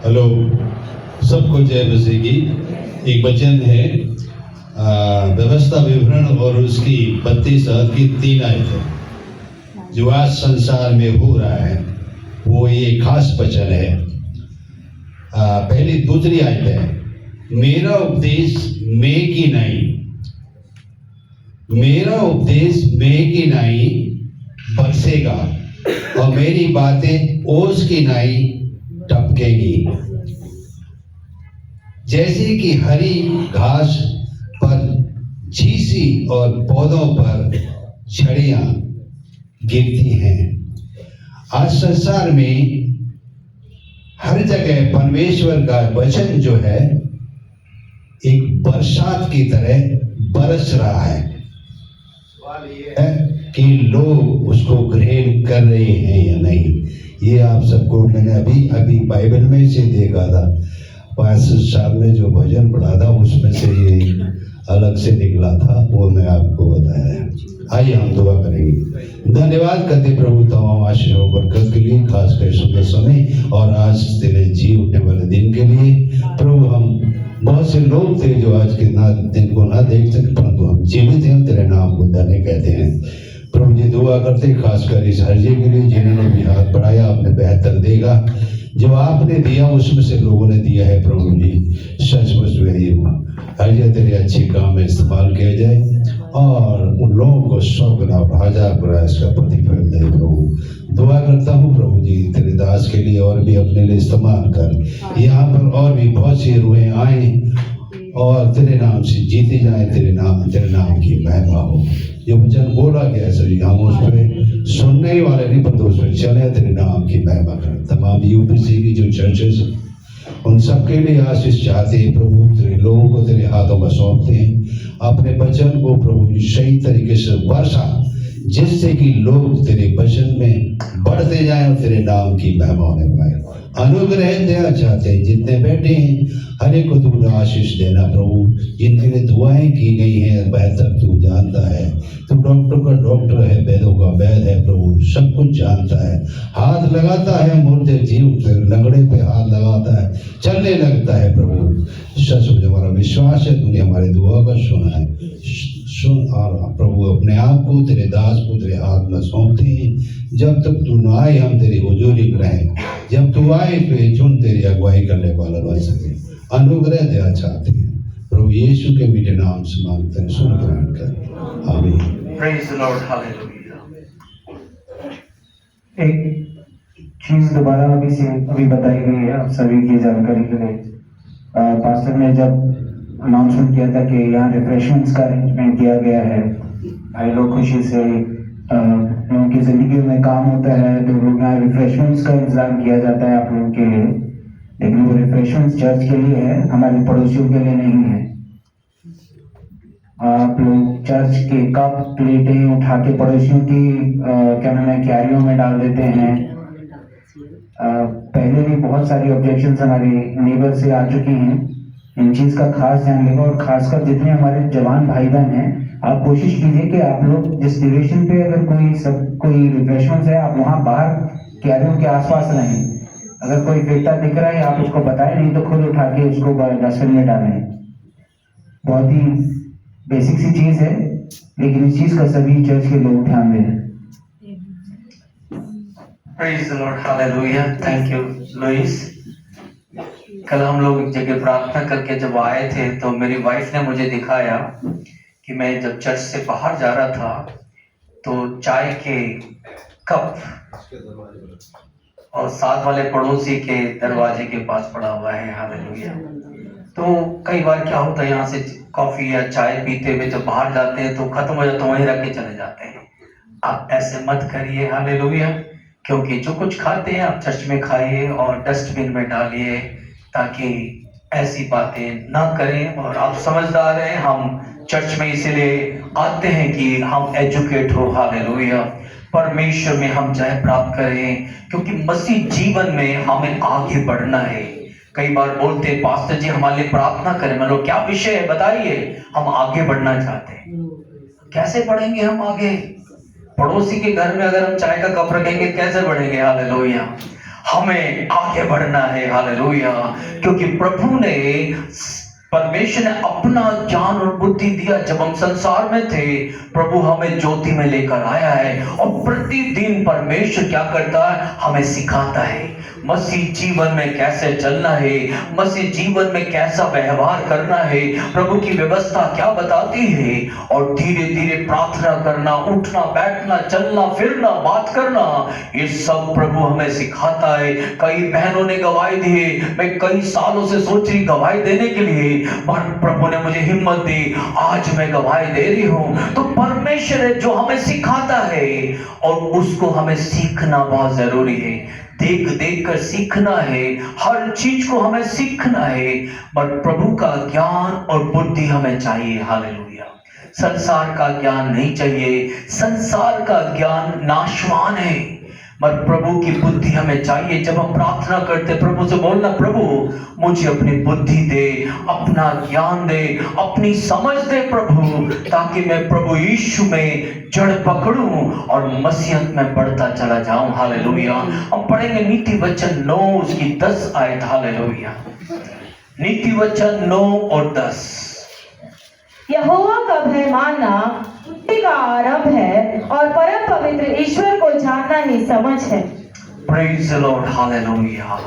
G: Hello, सबको जय मसीह की। एक वचन है व्यवस्था विवरण और उसकी 32 की 3 आयतें। जो आज संसार में हो रहा है वो ये खास वचन है। पहली दूसरी आयत है, मेरा उपदेश मैं की नहीं, मेरा उपदेश मैं की नहीं बरसेगा और मेरी बातें ओस की नहीं टपकेगी। जैसे कि हरी घास पर झीसी और पौधों पर छड़ियां गिरती हैं। आज संसार में हर जगह परमेश्वर का वचन जो है एक बरसात की तरह बरस रहा है। सवाल ये है कि लोग उसको ग्रहण कर रहे हैं या नहीं। ये आप सबको मैंने अभी बाइबल में से देखा था। पास्टर साहब ने जो भजन पढ़ा था उसमें से ये अलग से निकला था, वो मैं आपको बताया है। आइए हम दुआ करेंगे। धन्यवाद करते प्रभु तमाम आशीष और बरकत के लिए, खासकर सुंदर समय और आज तेरे जी उठने वाले दिन के लिए। प्रभु हम बहुत से लोग थे जो आज के दिन को ना देख सके, परंतु हम जीवित हैं, तेरे नाम को धन्य कहते हैं। प्रभु जी दुआ करते खासकर इस हर्जे के लिए जिन्होंने भी हाथ बढ़ाया, आपने बेहतर देगा। जो आपने दिया उसमें से लोगों ने दिया है प्रभु जी, सचमुच वही हर्जे तेरे अच्छे काम में इस्तेमाल किया जाए और उन लोगों को 100 गुना 1000 गुना इसका प्रतिफल दे। प्रभु दुआ करता हूँ प्रभु जी तेरे दास के लिए और भी अपने लिए इस्तेमाल कर। यहाँ पर और भी बहुत सी रूहें आए और तेरे नाम से जीते जाए, तेरे नाम की महिमा हो। जो वचन बोला गया सभी हम उस पर सुनने ही वाले नहीं, पर उस पर चले, तेरे नाम की महिमा कर। तमाम यूपीसी की जो चर्चेस उन सबके लिए आशीष चाहते हैं प्रभु, तेरे लोगों को तेरे हाथों में सौंपते हैं। अपने वचन को प्रभु सही तरीके से वर्षा, जिससे कि लोग तेरे वचन में बढ़ते जाएं और तेरे नाम की महिमा होने पाए। अनुग्रह देना चाहते हैं जितने बैठे हैं, हर एक को तू आशीष देना प्रभु। जिनके लिए दुआएं की गई हैं बेहतर तू जानता है। तू डॉक्टर का डॉक्टर है, वेदों का वेद है प्रभु, सब कुछ जानता है। हाथ लगाता है मुर्दे जीव पे, लंगड़े पे हाथ लगाता है, चलने लगता है प्रभु। सच हमारा विश्वास है तूने हमारी दुआ का सुना है। सुन और प्रभु अपने आप को तेरे दास को तेरे हाथ में सौंपते हैं। जब तक तू न आए हम तेरी हुजूरी में रहें, जब तू आए तो ये चुन तेरी अगुवाई करने वाला बन सके। अनुग्रह देना चाहते हैं प्रभु यीशु के मीठे नाम से मांगते हैं, सुन ग्रहण कर, आमीन।
A: Praise the Lord. Hallelujah.
E: एक चीज दोबारा अभी बताई गई है आप सभी की जानकारी के लिए। पास्टर ने जब अनाउंसमेंट किया था कि यहाँ रिफ्रेशमेंट्स का अरेंजमेंट किया गया है, भाई लोग खुशी से लोगों की जिंदगी में काम होता है तो लोग यहाँ रिफ्रेशमेंट्स का इंतजाम किया जाता है आप लोगों के लिए, लेकिन वो रिफ्रेशमेंट्स चर्च के लिए है, हमारे पड़ोसियों के लिए नहीं है। आप लोग चर्च के कप प्लेटें उठा के पड़ोसियों की क्या नाम है क्यारियों में डाल देते हैं। पहले भी बहुत सारी ऑब्जेक्शंस हमारे नेबर से आ चुकी हैं। इन चीज का खास ध्यान लेगा और खासकर जितने हमारे जवान भाई बहन हैं, आप कोशिश कीजिए कि आप लोग जिस डिरेक्शन पे अगर कोई रिफ्रेशमेंट है आप वहाँ बाहर क्यारियों के आसपास रहें। अगर कोई बेटा दिख रहा है आप उसको बताएं, नहीं तो खुद उठा के उसको डस्टबिन में डालें। बहुत ही बेसिक सी चीज है, लेकिन इस चीज का सभी चर्च के लोग ध्यान दें।
A: Praise the Lord. Hallelujah. Thank you, Luis. कल हम लोग एक जगह प्रार्थना करके जब आए थे तो मेरी वाइफ ने मुझे दिखाया कि मैं जब चर्च से बाहर जा रहा था तो चाय के कप और साथ वाले पड़ोसी के दरवाजे के पास पड़ा हुआ है। हालेलुया। तो कई बार क्या होता है, यहाँ से कॉफी या चाय पीते हुए जब बाहर जाते हैं तो खत्म हो जाता है, वहीं रख के चले जाते हैं। आप ऐसे मत करिए। हालेलुया। क्योंकि जो कुछ खाते हैं आप चर्च में खाइए और डस्टबिन में डालिए, ताकि ऐसी बातें ना करें। और आप समझदार हैं, हम चर्च में इसीलिए आते हैं कि हम एजुकेट हो। हालेलुया। परमेश्वर में हम जय प्राप्त करें, क्योंकि मसीह जीवन में हमें आगे बढ़ना है। कई बार बोलते हैं पास्टर जी हमारे लिए प्रार्थना करें, मतलब क्या विषय है बताइए, हम आगे बढ़ना चाहते हैं। कैसे बढ़ेंगे हम आगे? पड़ोसी के घर में अगर हम चाय का कप रखेंगे कैसे बढ़ेंगे? हालेलुया। हमें आगे बढ़ना है, हालेलुया, क्योंकि प्रभु ने, परमेश्वर ने अपना ज्ञान और बुद्धि दिया। जब हम संसार में थे प्रभु हमें ज्योति में लेकर आया है, और प्रतिदिन परमेश्वर क्या करता है? हमें सिखाता है मसीह जीवन में कैसे चलना है, मसीह जीवन में कैसा व्यवहार करना है, प्रभु की व्यवस्था क्या बताती है। और धीरे धीरे प्रार्थना करना, उठना बैठना, चलना फिरना, बात करना, ये सब प्रभु हमें सिखाता है। कई बहनों ने गवाही दी है, मैं कई सालों से सोच रही गवाही देने के लिए, पर प्रभु ने मुझे हिम्मत दी, आज मैं गवाही दे रही हूं। तो परमेश्वर है जो हमें सिखाता है, और उसको हमें सीखना बहुत जरूरी है। देख देख कर सीखना है, हर चीज को हमें सीखना है, पर प्रभु का ज्ञान और बुद्धि हमें चाहिए। हालेलुया। संसार का ज्ञान नहीं चाहिए, संसार का ज्ञान नाशवान है, पर प्रभु की बुद्धि हमें चाहिए। जब हम प्रार्थना करते प्रभु से बोलना, प्रभु मुझे अपनी बुद्धि दे, अपना ज्ञान दे, अपनी समझ दे प्रभु, ताकि मैं प्रभु यीशु में जड़ पकड़ूं और मसीहत में बढ़ता चला जाऊं। हालेलुया। हम पढ़ेंगे नीति वचन 9 उसकी 10 आयत। हालेलुया। नीति वचन 9 और 10।
H: यहोवा का भय मानना बुद्धि का आरंभ है, और परम पवित्र ईश्वर को जानना ही समझ है।
A: Praise the Lord. हालेलुया।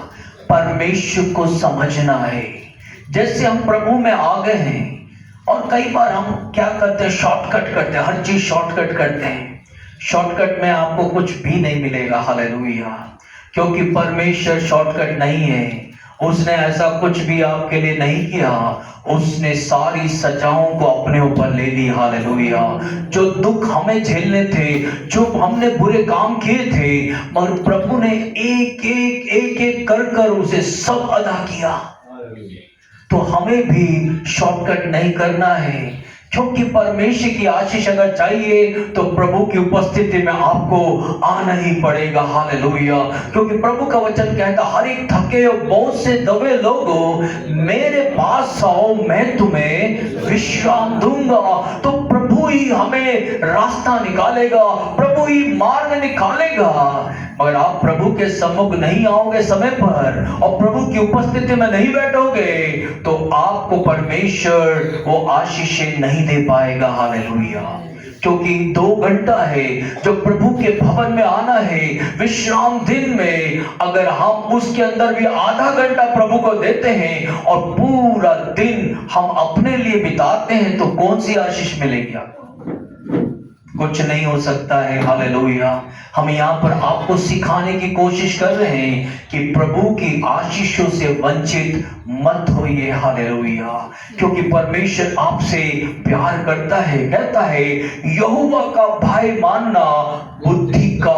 A: परमेश्वर को समझना है। जैसे हम प्रभु में आ गए हैं, और कई बार हम क्या करते हैं? शॉर्टकट करते हैं, हर चीज शॉर्टकट करते हैं। शॉर्टकट में आपको कुछ भी नहीं मिलेगा। हालेलुया। क्योंकि परमेश्वर शॉर्टकट नहीं है, उसने ऐसा कुछ भी आपके लिए नहीं किया, उसने सारी सजाओं को अपने ऊपर ले ली। हालेलुया। जो दुख हमें झेलने थे, जो हमने बुरे काम किए थे, मगर प्रभु ने एक एक कर उसे सब अदा किया। तो हमें भी शॉर्टकट नहीं करना है, क्योंकि परमेश्वर की आशीष अगर चाहिए तो प्रभु की उपस्थिति में आपको आना ही पड़ेगा। हालेलुया। क्योंकि प्रभु का वचन कहता, हर एक थके और बहुत से दबे लोगों मेरे पास आओ, मैं तुम्हें विश्राम दूंगा। तो प्रभु ही हमें रास्ता निकालेगा, प्रभु ही मार्ग निकालेगा। मगर आप प्रभु के सम्मुख नहीं आओगे समय पर, और प्रभु की उपस्थिति में नहीं बैठोगे, तो आपको परमेश्वर वो आशीषें नहीं दे पाएगा। हालेलुया। क्योंकि 2 घंटा है जो प्रभु के भवन में आना है विश्राम दिन में, अगर हम उसके अंदर भी आधा घंटा प्रभु को देते हैं और पूरा दिन हम अपने लिए बिताते हैं, तो कौन सी आशीष मिलेगी आपको? कुछ नहीं हो सकता है। हालेलुया। हम यहाँ पर आपको सिखाने की कोशिश कर रहे हैं कि प्रभु की आशीषों से वंचित मत होइए। हालेलुया। क्योंकि परमेश्वर आपसे प्यार करता है, कहता है यहोवा का भय मानना बुद्धि का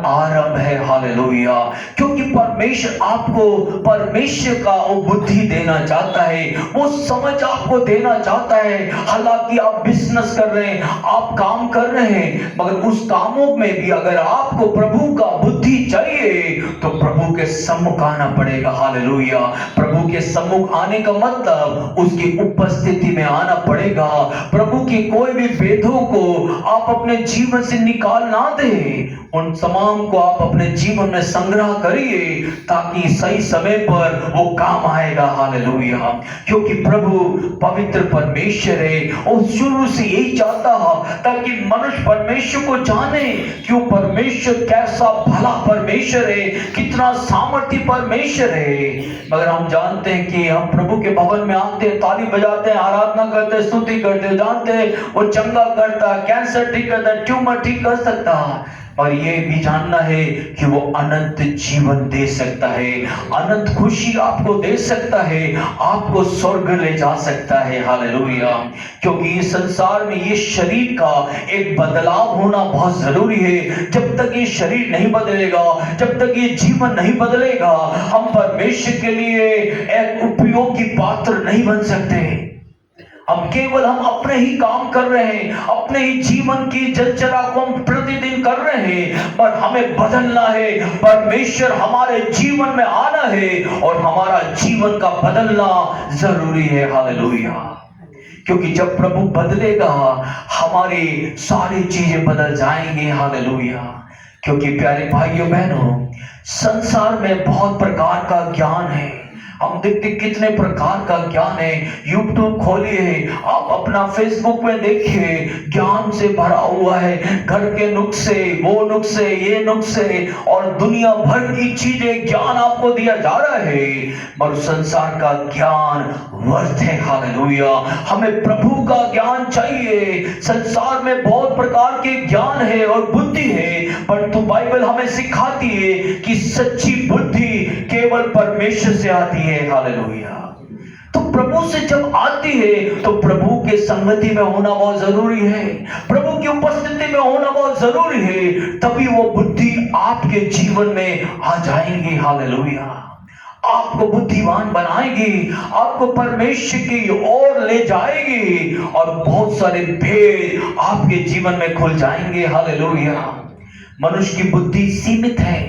A: आरंभ है। हालेलुया। क्योंकि परमेश्वर आपको परमेश्वर का वो बुद्धि देना चाहता है, वो समझ आपको देना चाहता है। हालांकि आप बिजनेस कर रहे हैं, आप काम कर रहे हैं, मगर उस कामों में भी अगर आपको प्रभु का बुद्धि चाहिए तो प्रभु के सम्मुख आना पड़ेगा। हालेलुया। प्रभु के सम्मुख आने का मतलब उसकी उपस्थिति में आना पड़ेगा। प्रभु की कोई भी भेदों को आप अपने जीवन से निकाल ना दे, उन तमाम को आप अपने जीवन में संग्रह करिए, ताकि सही समय पर वो काम आएगा। हालेलुया। क्योंकि प्रभु पवित्र परमेश्वर है, और शुरू से यही चाहता है ताकि मनुष्य परमेश्वर को जाने, क्यों परमेश्वर कैसा भला परमेश्वर है, कितना सामर्थी परमेश्वर है। मगर हम जानते हैं कि हम प्रभु के भवन में आते हैं, ताली बजाते हैं, आराधना करते हैं, स्तुति करते हैं, जानते हैं वो चंगा करता है, कैंसर ठीक करता है, ट्यूमर ठीक कर सकता है, और ये भी जानना है कि वो अनंत जीवन दे सकता है, अनंत खुशी आपको दे सकता है, आपको स्वर्ग ले जा सकता है। हालेलुया। क्योंकि इस संसार में ये शरीर का एक बदलाव होना बहुत जरूरी है। जब तक ये शरीर नहीं बदलेगा, जब तक ये जीवन नहीं बदलेगा, हम परमेश्वर के लिए एक उपयोगी पात्र नहीं बन सकते। हम केवल हम अपने ही काम कर रहे हैं, अपने ही जीवन की जलचरा को हम प्रतिदिन कर रहे हैं, पर हमें बदलना है। परमेश्वर हमारे जीवन में आना है और हमारा जीवन का बदलना जरूरी है। हालेलुया। क्योंकि जब प्रभु बदलेगा हमारी सारी चीजें बदल जाएंगी। हालेलुया। क्योंकि प्यारे भाइयों बहनों, संसार में बहुत प्रकार का ज्ञान है। हम देखते कितने प्रकार का ज्ञान है। यूट्यूब खोलिए, आप अपना फेसबुक में देखिए, ज्ञान से भरा हुआ है। घर के नुस्खे, वो नुस्खे, ये नुस्खे और दुनिया भर की चीजें ज्ञान आपको दिया जा रहा है, पर संसार का ज्ञान व्यर्थ है। हालेलुया। हमें प्रभु का ज्ञान चाहिए। संसार में बहुत प्रकार के ज्ञान है और बुद्धि है, परंतु बाइबल हमें सिखाती है कि सच्ची बुद्धि केवल परमेश्वर से आती है। हालेलुया। तो प्रभु से जब आती है तो प्रभु के संगति में होना बहुत जरूरी है, प्रभु की उपस्थिति में होना बहुत जरूरी है, तभी वो बुद्धि आपके जीवन में आ जाएंगी। हालेलुया। आपको बुद्धिमान बनाएगी, आपको परमेश्वर की ओर ले जाएगी और बहुत सारे भेद आपके जीवन में खुल जाएंगे। हालेलुया। मनुष्य की बुद्धि सीमित है,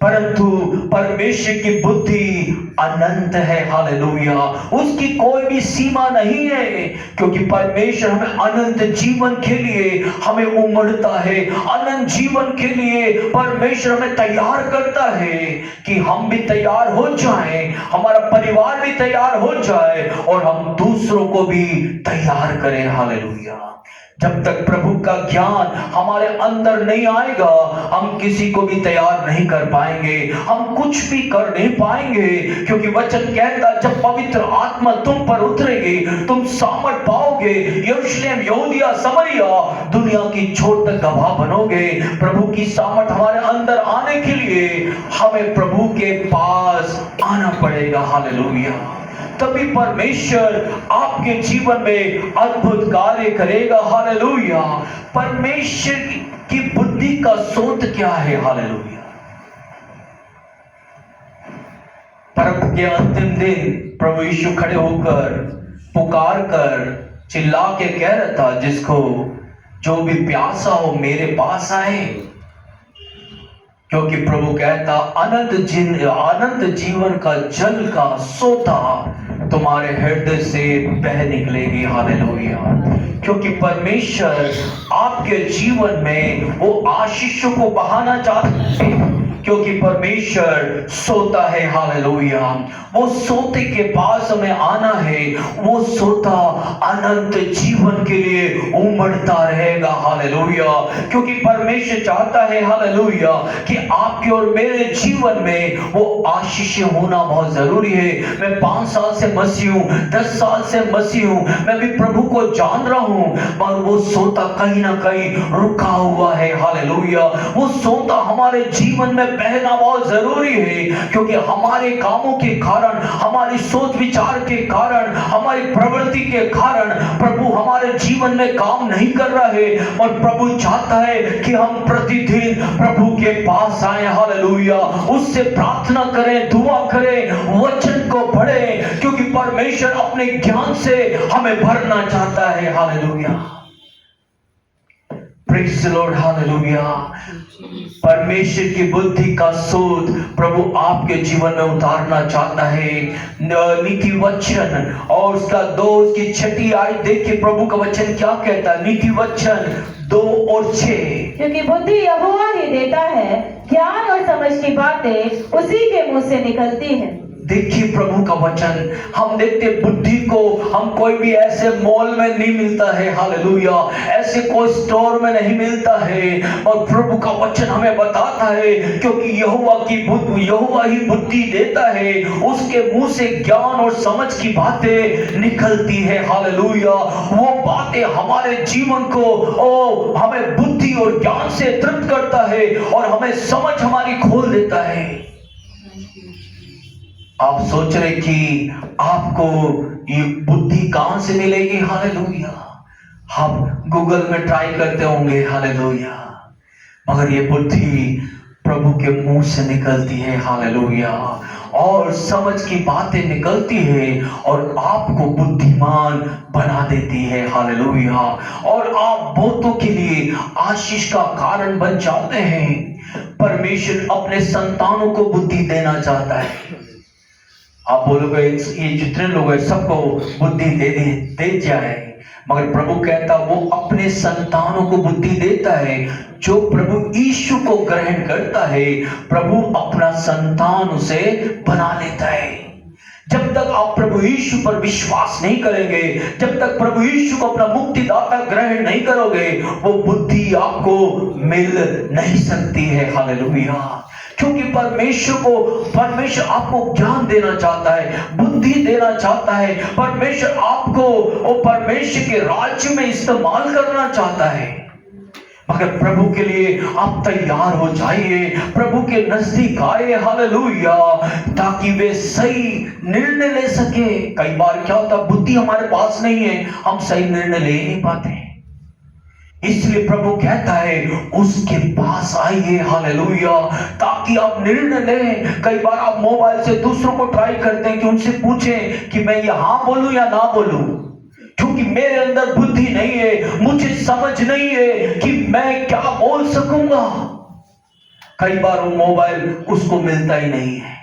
A: परंतु परमेश्वर की बुद्धि अनंत है। हालेलुया। उसकी कोई भी सीमा नहीं है, क्योंकि परमेश्वर हमें अनंत जीवन के लिए हमें उमड़ता है। अनंत जीवन के लिए परमेश्वर हमें तैयार करता है कि हम भी तैयार हो जाएं, हमारा परिवार भी तैयार हो जाए और हम दूसरों को भी तैयार करें। हालेलुया। जब तक प्रभु का ज्ञान हमारे अंदर नहीं आएगा, हम किसी को भी तैयार नहीं कर पाएंगे, हम कुछ भी कर नहीं पाएंगे। क्योंकि वचन कहता, जब पवित्र आत्मा तुम पर उतरेगी, तुम सामर्थ पाओगे, यरूशलेम, यहूदिया, समरिया, दुनिया की छोर तक गवाह बनोगे। प्रभु की सामर्थ हमारे अंदर आने के लिए हमें प्रभु के पास आना पड़ेगा। हालेलुया। तभी परमेश्वर आपके जीवन में अद्भुत कार्य करेगा। हालेलुया। परमेश्वर की बुद्धि का स्रोत क्या है? हालेलुया। परम के अंतिम दिन प्रभु यीशु खड़े होकर पुकार कर चिल्ला के कह रहा था, जिसको जो भी प्यासा हो मेरे पास आए। क्योंकि प्रभु कहता, अनंत जीवन का जल का सोता तुम्हारे हृदय से बह निकलेगी। हालेलुया। क्योंकि परमेश्वर आपके जीवन में वो आशीषों को बहाना चाहते हैं, क्योंकि परमेश्वर सोता है। हालेलुया। वो सोते के पास हमें आना है। वो सोता अनंत जीवन के लिए उमड़ता रहेगा। हालेलुया। क्योंकि परमेश्वर चाहता है, हालेलुया, कि आपके और मेरे जीवन में वो आशीष होना बहुत जरूरी है। मैं 5 साल से मसीह हूं, 10 साल से मसीह हूं, मैं भी प्रभु को जान रहा हूं, पर वो सोता कहीं ना कहीं रुका हुआ है। हालेलुया। वो सोता हमारे जीवन में बहना बहुत जरूरी है, क्योंकि हमारे कामों के कारण, हमारी सोच विचार के कारण, हमारी प्रवृत्ति के कारण प्रभु हमारे जीवन में काम नहीं कर रहा है। और प्रभु चाहता है कि हम प्रतिदिन प्रभु के पास आए। हालेलुया। उससे प्रार्थना करें, दुआ करें, वचन को पढ़ें, क्योंकि परमेश्वर अपने ज्ञान से हमें भरना चाहता है। Hallelujah. Praise the Lord. Hallelujah. परमेश्वर की बुद्धि का सूत प्रभु आपके जीवन में उतारना चाहता है। नीति वचन और उसका 2 की 6 आयत देखिए, प्रभु का वचन क्या कहता है। नीति वचन 2 और 6।
H: क्योंकि बुद्धि यहोवा ही देता है, ज्ञान और समझ की बातें उसी के मुंह से निकलती हैं।
A: देखिए प्रभु का वचन, हम देखते बुद्धि को हम कोई भी ऐसे मॉल में नहीं मिलता है। हालेलुया। ऐसे कोई स्टोर में नहीं मिलता है। और प्रभु का वचन हमें बताता है, क्योंकि यहोवा ही बुद्धि देता है, उसके मुंह से ज्ञान और समझ की बातें निकलती है। हालेलुया। वो बातें हमारे जीवन को हमें बुद्धि और ज्ञान से तृप्त करता है और हमें समझ हमारी खोल देता है। आप सोच रहे कि आपको ये बुद्धि कहां से मिलेगी? हालेलुया। आप गूगल में ट्राई करते होंगे। हालेलुया। मगर ये बुद्धि प्रभु के मुंह से निकलती है। हालेलुया। और समझ की बातें निकलती है और आपको बुद्धिमान बना देती है। हालेलुया। और आप बहुतों के लिए आशीष का कारण बन जाते हैं। परमेश्वर अपने संतानों को बुद्धि देना चाहता है। आप बोलोगे ये जितने लोग हैं सबको बुद्धि दे जाए, मगर प्रभु कहता वो अपने संतानों को बुद्धि देता है। जो प्रभु यीशु को ग्रहण करता है, प्रभु अपना संतान उसे बना लेता है। जब तक आप प्रभु यीशु पर विश्वास नहीं करेंगे, जब तक प्रभु यीशु को अपना मुक्तिदाता ग्रहण नहीं करोगे, वो बुद्धि आपको मिल नहीं सकती है। हालेलुया। क्योंकि परमेश्वर आपको ज्ञान देना चाहता है, बुद्धि देना चाहता है। परमेश्वर आपको और परमेश्वर के राज्य में इस्तेमाल करना चाहता है। मगर प्रभु के लिए आप तैयार हो जाइए, प्रभु के नजदीक आए। हालेलुया। ताकि वे सही निर्णय ले सके। कई बार क्या होता, बुद्धि हमारे पास नहीं है, हम सही निर्णय ले ही नहीं पाते। इसलिए प्रभु कहता है उसके पास आइए। हालेलुया। ताकि आप निर्णय लें। कई बार आप मोबाइल से दूसरों को ट्राई करते हैं कि उनसे पूछें कि मैं ये हाँ बोलूं या ना बोलूं, क्योंकि मेरे अंदर बुद्धि नहीं है, मुझे समझ नहीं है कि मैं क्या बोल सकूंगा। कई बार वो मोबाइल उसको मिलता ही नहीं है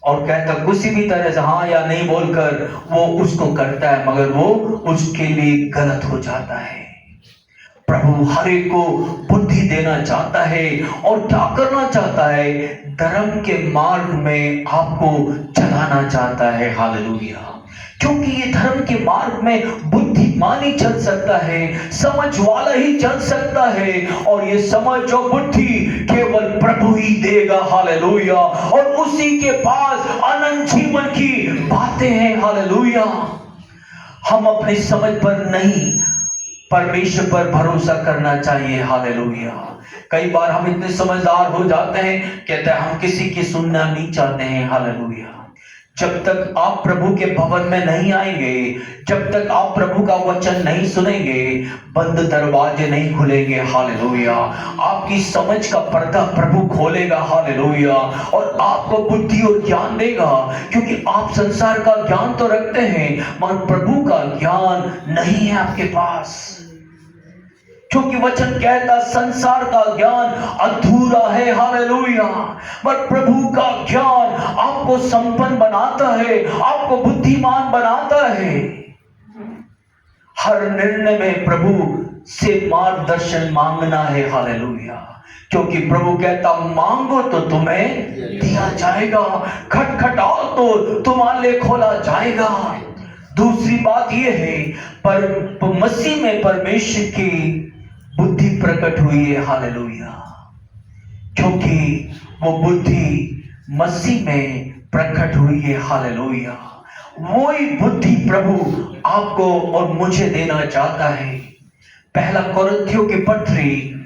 A: और कहता किसी भी तरह से हाँ या नहीं बोलकर वो उसको करता है, मगर वो उसके लिए गलत हो जाता है। प्रभु हर एक को बुद्धि देना चाहता है और क्या करना चाहता है, धर्म के मार्ग में आपको चलाना चाहता है। हालेलुया। क्योंकि ये धर्म के मार्ग में बुद्धिमान ही चल सकता है, समझ वाला ही चल सकता है, और ये समझ और बुद्धि केवल प्रभु ही देगा। हालेलुया। और उसी के पास अनंत जीवन की बातें हैं। हालेलुया। हम अपनी समझ पर नहीं, परमेश्वर पर भरोसा करना चाहिए। हालेलुया। कई बार हम इतने समझदार हो जाते हैं, कहते हैं हम किसी की सुनना नहीं चाहते हैं। हालेलुया। जब तक आप प्रभु के भवन में नहीं आएंगे, जब तक आप प्रभु का वचन नहीं सुनेंगे, बंद दरवाजे नहीं खुलेंगे। हालेलुया। आपकी समझ का पर्दा प्रभु खोलेगा। हालेलुया। और आपको बुद्धि और ज्ञान देगा, क्योंकि आप संसार का ज्ञान तो रखते हैं मगर प्रभु का ज्ञान नहीं है आपके पास। क्योंकि वचन कहता संसार का ज्ञान अधूरा है। हालेलुया। पर प्रभु का ज्ञान आपको संपन्न बनाता है, आपको बुद्धिमान बनाता है। हर निर्णय में प्रभु से मार्गदर्शन मांगना है। हालेलुया। क्योंकि प्रभु कहता मांगो तो तुम्हें दिया जाएगा, खटखटाओ तो तुम्हारे लिए खोला जाएगा। दूसरी बात यह है, पर मसीह में परमेश्वर की बुद्धि प्रकट हुई है। हालेलुया। क्योंकि वो बुद्धि मसीह में प्रकट हुई है। हालेलुया। वही बुद्धि प्रभु आपको और मुझे देना चाहता है। पहला कोरिन्थियों की पत्री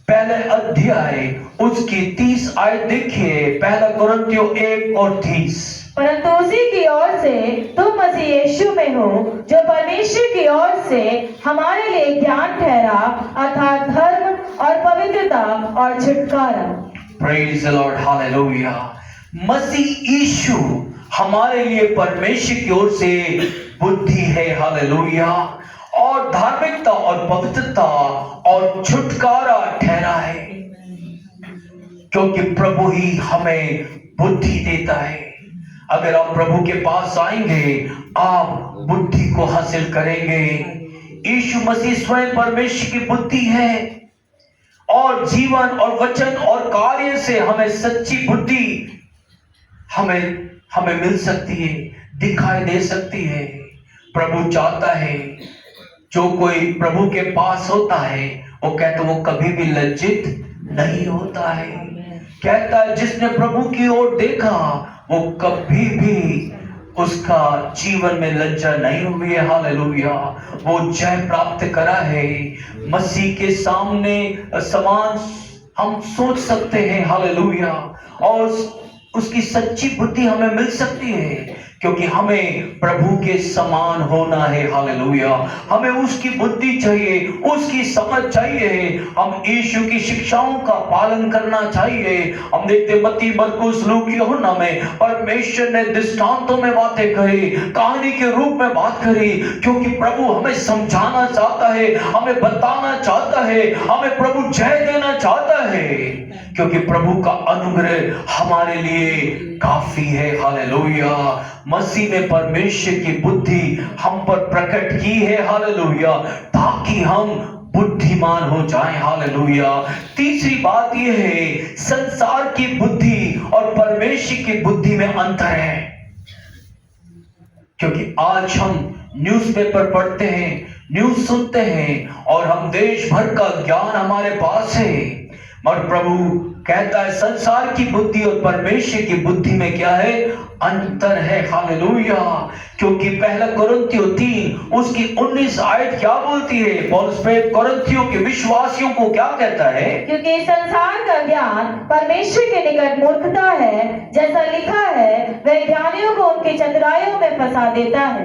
A: पहले अध्याय उसकी 30 आयत देखिए। पहला कोरिन्थियों 1 और 30।
H: परंतु उसी की ओर से तुम मसीह यीशु में हो, जो परमेश्वर की ओर से हमारे लिए ज्ञान ठहरा, अर्थात धर्म और पवित्रता और छुटकारा।
A: Praise the Lord. हालेलुया। मसीह यीशु हमारे लिए परमेश्वर की ओर से बुद्धि है। हालेलुया। और धार्मिकता और पवित्रता और छुटकारा ठहरा है, क्योंकि प्रभु ही हमें बुद्धि देता है। अगर आप प्रभु के पास आएंगे, आप बुद्धि को हासिल करेंगे। यीशु मसीह स्वयं परमेश्वर की बुद्धि है और जीवन और वचन और कार्य से हमें सच्ची बुद्धि हमें मिल सकती है, दिखाई दे सकती है। प्रभु चाहता है जो कोई प्रभु के पास होता है, वो कहता वो कभी भी लज्जित नहीं होता है। कहता है जिसने प्रभु की ओर देखा वो कभी भी उसका जीवन में लज्जा नहीं हुई है। हालेलुया। वो जय प्राप्त करा है। मसीह के सामने समान हम सोच सकते हैं। हालेलुया। और उसकी सच्ची बुद्धि हमें मिल सकती है, क्योंकि हमें प्रभु के समान होना है। हालेलुया। हमें उसकी बुद्धि चाहिए, उसकी समझ चाहिए, हम यीशु की शिक्षाओं का पालन करना चाहिए। हम देखते मत्ती, मरकुस, लूक, यूहन्ना में परमेश्वर ने दृष्टांतों में बातें कही, कहानी के रूप में बात करी, क्योंकि प्रभु हमें समझाना चाहता है, हमें बताना चाहता है, हमें प्रभु जय देना चाहता है, क्योंकि प्रभु का अनुग्रह हमारे लिए काफी है। हालेलुया। मसीह ने परमेश्वर की बुद्धि हम पर प्रकट की है। हालेलुया। ताकि हम बुद्धिमान हो जाएं। हालेलुया। तीसरी बात यह है, संसार की बुद्धि और परमेश्वर की बुद्धि में अंतर है। क्योंकि आज हम न्यूज़पेपर पढ़ते हैं, न्यूज़ सुनते हैं और हम देश भर का ज्ञान हमारे पास है, और प्रभु कहता है संसार की बुद्धि और परमेश्वर की बुद्धि में क्या है? अंतर है। हालेलुया। क्योंकि पहला कोरिन्थियों 3 उसकी 19 आयत क्या बोलती है? पौलुस कोरिन्थियों के विश्वासियों को क्या कहता है?
H: क्योंकि संसार का ज्ञान परमेश्वर के निकट मूर्खता है, जैसा लिखा है, वह ज्ञानियों को उनके चतुराइयों में फंसा देता है।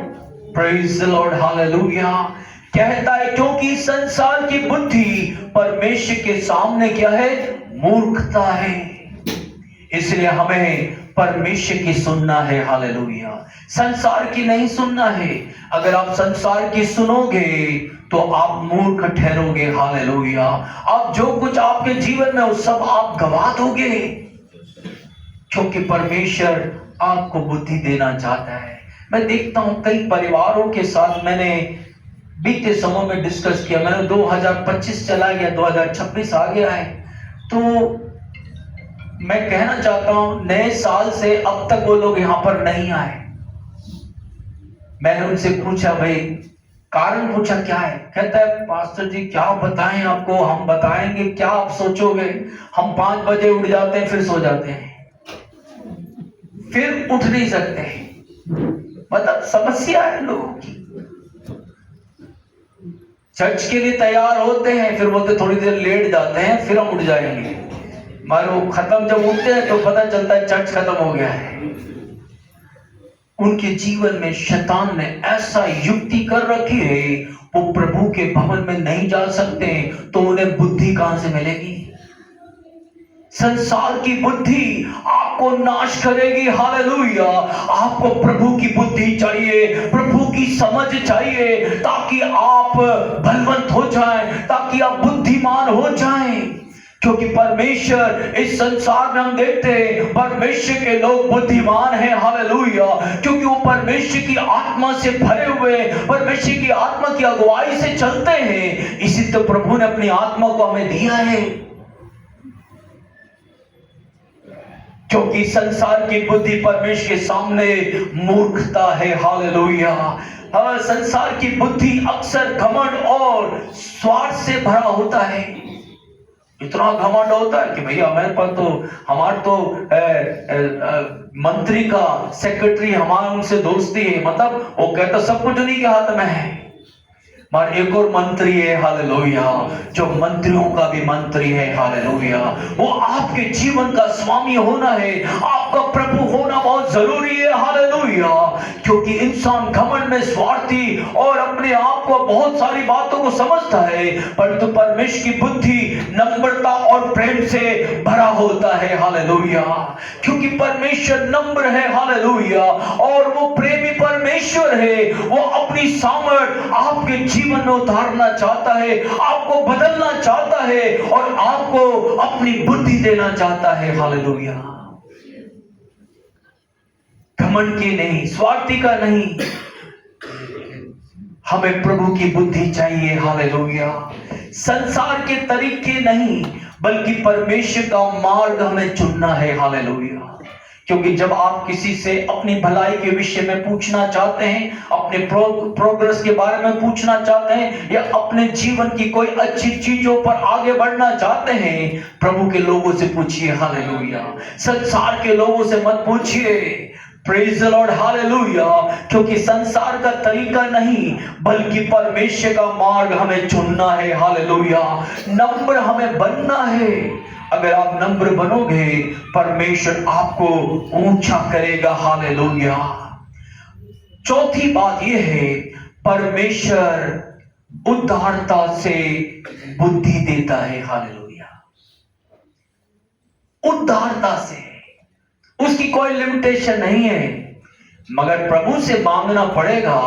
A: Praise the Lord. हालेलुया। कहता है क्योंकि संसार की बुद्धि परमेश्वर के सामने क्या है? मूर्खता है। इसलिए हमें परमेश्वर की सुनना है। हालेलुया। संसार की नहीं सुनना है। अगर आप संसार की सुनोगे तो आप मूर्ख ठहरोगे। हालेलुया। अब जो कुछ आपके जीवन में वो सब आप गवा दोगे, क्योंकि परमेश्वर आपको बुद्धि देना चाहता है। मैं देखता हूं कई परिवारों के साथ मैंने बीते समय में डिस्कस किया। मैंने 2025 चला गया, 2026 आ गया है, तो मैं कहना चाहता हूं नए साल से अब तक वो लोग यहां पर नहीं आए। मैंने उनसे पूछा, भाई कारण पूछा क्या है? कहता है पास्टर जी क्या बताएं आपको, हम बताएंगे क्या आप सोचोगे? हम 5 बजे उठ जाते हैं, फिर सो जाते हैं, फिर उठ नहीं सकते। मतलब समस्या है लोगों की। चर्च के लिए तैयार होते हैं, फिर बोलते थोड़ी देर लेट जाते हैं, फिर हम उठ जाएंगे। मगर वो खत्म जब उठते हैं तो पता चलता है चर्च खत्म हो गया है। उनके जीवन में शैतान ने ऐसा युक्ति कर रखी है, वो प्रभु के भवन में नहीं जा सकते, तो उन्हें बुद्धि कहां से मिलेगी? संसार की बुद्धि आपको नाश करेगी। हालेलुया। आपको प्रभु की बुद्धि चाहिए, प्रभु की समझ चाहिए, ताकि आप बलवंत हो जाएं, ताकि आप बुद्धिमान हो जाएं। क्योंकि परमेश्वर इस संसार में हम देखते हैं परमेश्वर के लोग बुद्धिमान हैं। हालेलुया। क्योंकि वो परमेश्वर की आत्मा से भरे हुए, परमेश्वर की आत्मा की अगुवाई से चलते हैं। इसी तो प्रभु ने अपनी आत्मा को हमें दिया है। क्योंकि संसार की बुद्धि परमेश्वर के सामने मूर्खता है। हालेलुया। संसार की बुद्धि अक्सर घमंड और स्वार्थ से भरा होता है। इतना घमंड होता है कि भैया हमारे पास तो मंत्री का सेक्रेटरी, हमारा उनसे दोस्ती है, मतलब वो कहता सब कुछ उन्हीं के हाथ में है। मगर एक और मंत्री है, हालेलुया, जो मंत्रियों का भी मंत्री है। हालेलुया। वो आपके जीवन का स्वामी होना है, आपका प्रभु होना बहुत जरूरी है। हालेलुया। क्योंकि इंसान घमंड में स्वार्थी और अपने आप को बहुत सारी बातों को समझता है, परंतु परमेश्वर की बुद्धि नम्रता और प्रेम से भरा होता है। हालेलुया। क्योंकि परमेश्वर नम्र है। हालेलुया। और वो प्रेमी परमेश्वर है। वो अपनी सामर्थ आपके जीवन में उतारना चाहता है, आपको बदलना चाहता है और आपको अपनी बुद्धि देना चाहता है। हालेलुया। घमंड की नहीं, स्वार्थी का नहीं, हमें प्रभु की बुद्धि चाहिए। हालेलुया। संसार के तरीके नहीं, बल्कि परमेश्वर का मार्ग हमें चुनना है। हालेलुया। क्योंकि जब आप किसी से अपनी भलाई के विषय में पूछना चाहते हैं, अपने प्रोग्रेस के बारे में पूछना चाहते हैं, या अपने जीवन की कोई अच्छी चीजों पर आगे बढ़ना चाहते हैं, प्रभु के लोगों से पूछिए। हालेलुया। संसार के लोगों से मत पूछिए। Praise the Lord. हालेलुया। क्योंकि संसार का तरीका नहीं, बल्कि परमेश्वर का मार्ग हमें चुनना है। हालेलुया। नम्र हमें बनना है। अगर आप नम्र बनोगे, परमेश्वर आपको ऊंचा करेगा। हालेलुया। चौथी बात यह है, परमेश्वर उदारता से बुद्धि देता है। हालेलुया। उदारता से, उसकी कोई लिमिटेशन नहीं है, मगर प्रभु से मांगना पड़ेगा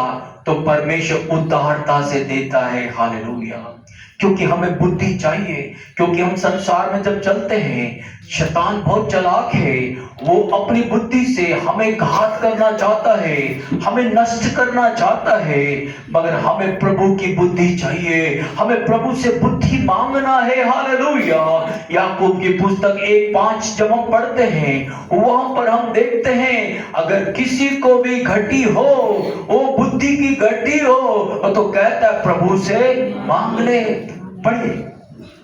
A: तो परमेश्वर उदारता से देता है। हालेलुया। क्योंकि हमें बुद्धि चाहिए, क्योंकि हम संसार में जब चलते हैं, शैतान बहुत चालाक है, वो अपनी बुद्धि से हमें घात करना चाहता है, हमें नष्ट करना चाहता है, मगर हमें प्रभु की बुद्धि चाहिए, हमें प्रभु से बुद्धि मांगना है। हालेलुया। याकूब की पुस्तक 1:5 जब हम पढ़ते हैं, वहां पर हम देखते हैं, अगर किसी को भी घटी हो, वो बुद्धि की घटी हो, तो कहता है प्रभु से मांग ले। पढ़िए।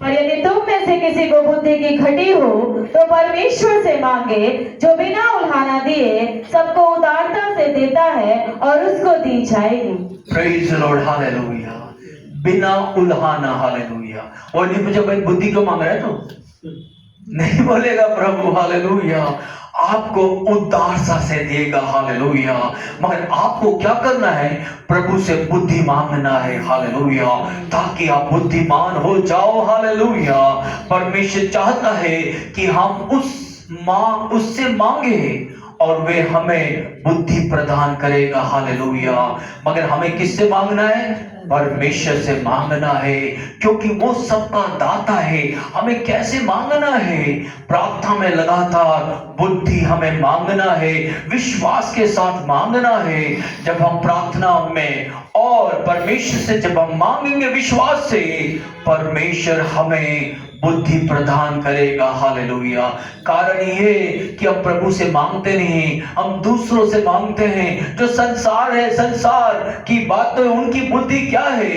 H: और यदि तुम में से किसी को बुद्धि की घटी हो तो परमेश्वर से मांगे, जो बिना उल्हाना दिए सबको उदारता से देता है, और उसको दी जाएगी।
A: Praise the Lord. हालेलुया। बिना उल्हाना। हालेलुया। और नहीं, मुझे भाई बुद्धि को मांग रहा है तो नहीं बोलेगा प्रभु। हालेलुया। आपको उदारता से देगा। हालेलुया। मगर आपको क्या करना है? प्रभु से बुद्धि मांगना है। हालेलुया। ताकि आप बुद्धिमान हो जाओ। हालेलुया। परमेश्वर चाहता है कि हम उससे मांगे और वे हमें बुद्धि प्रदान करेगा। हालेलुया। मगर हमें किससे मांगना है? परमेश्वर से मांगना है, क्योंकि वो सबका दाता है। हमें कैसे मांगना है? प्रार्थना में लगातार बुद्धि हमें मांगना है, विश्वास के साथ मांगना है। जब हम प्रार्थना में और परमेश्वर से जब हम मांगेंगे विश्वास से, परमेश्वर हमें बुद्धि प्रदान करेगा। हालेलुया। कारण ये कि हम प्रभु से मांगते नहीं, हम दूसरों से मांगते हैं। जो संसार है, संसार की बातें, उनकी बुद्धि क्या है?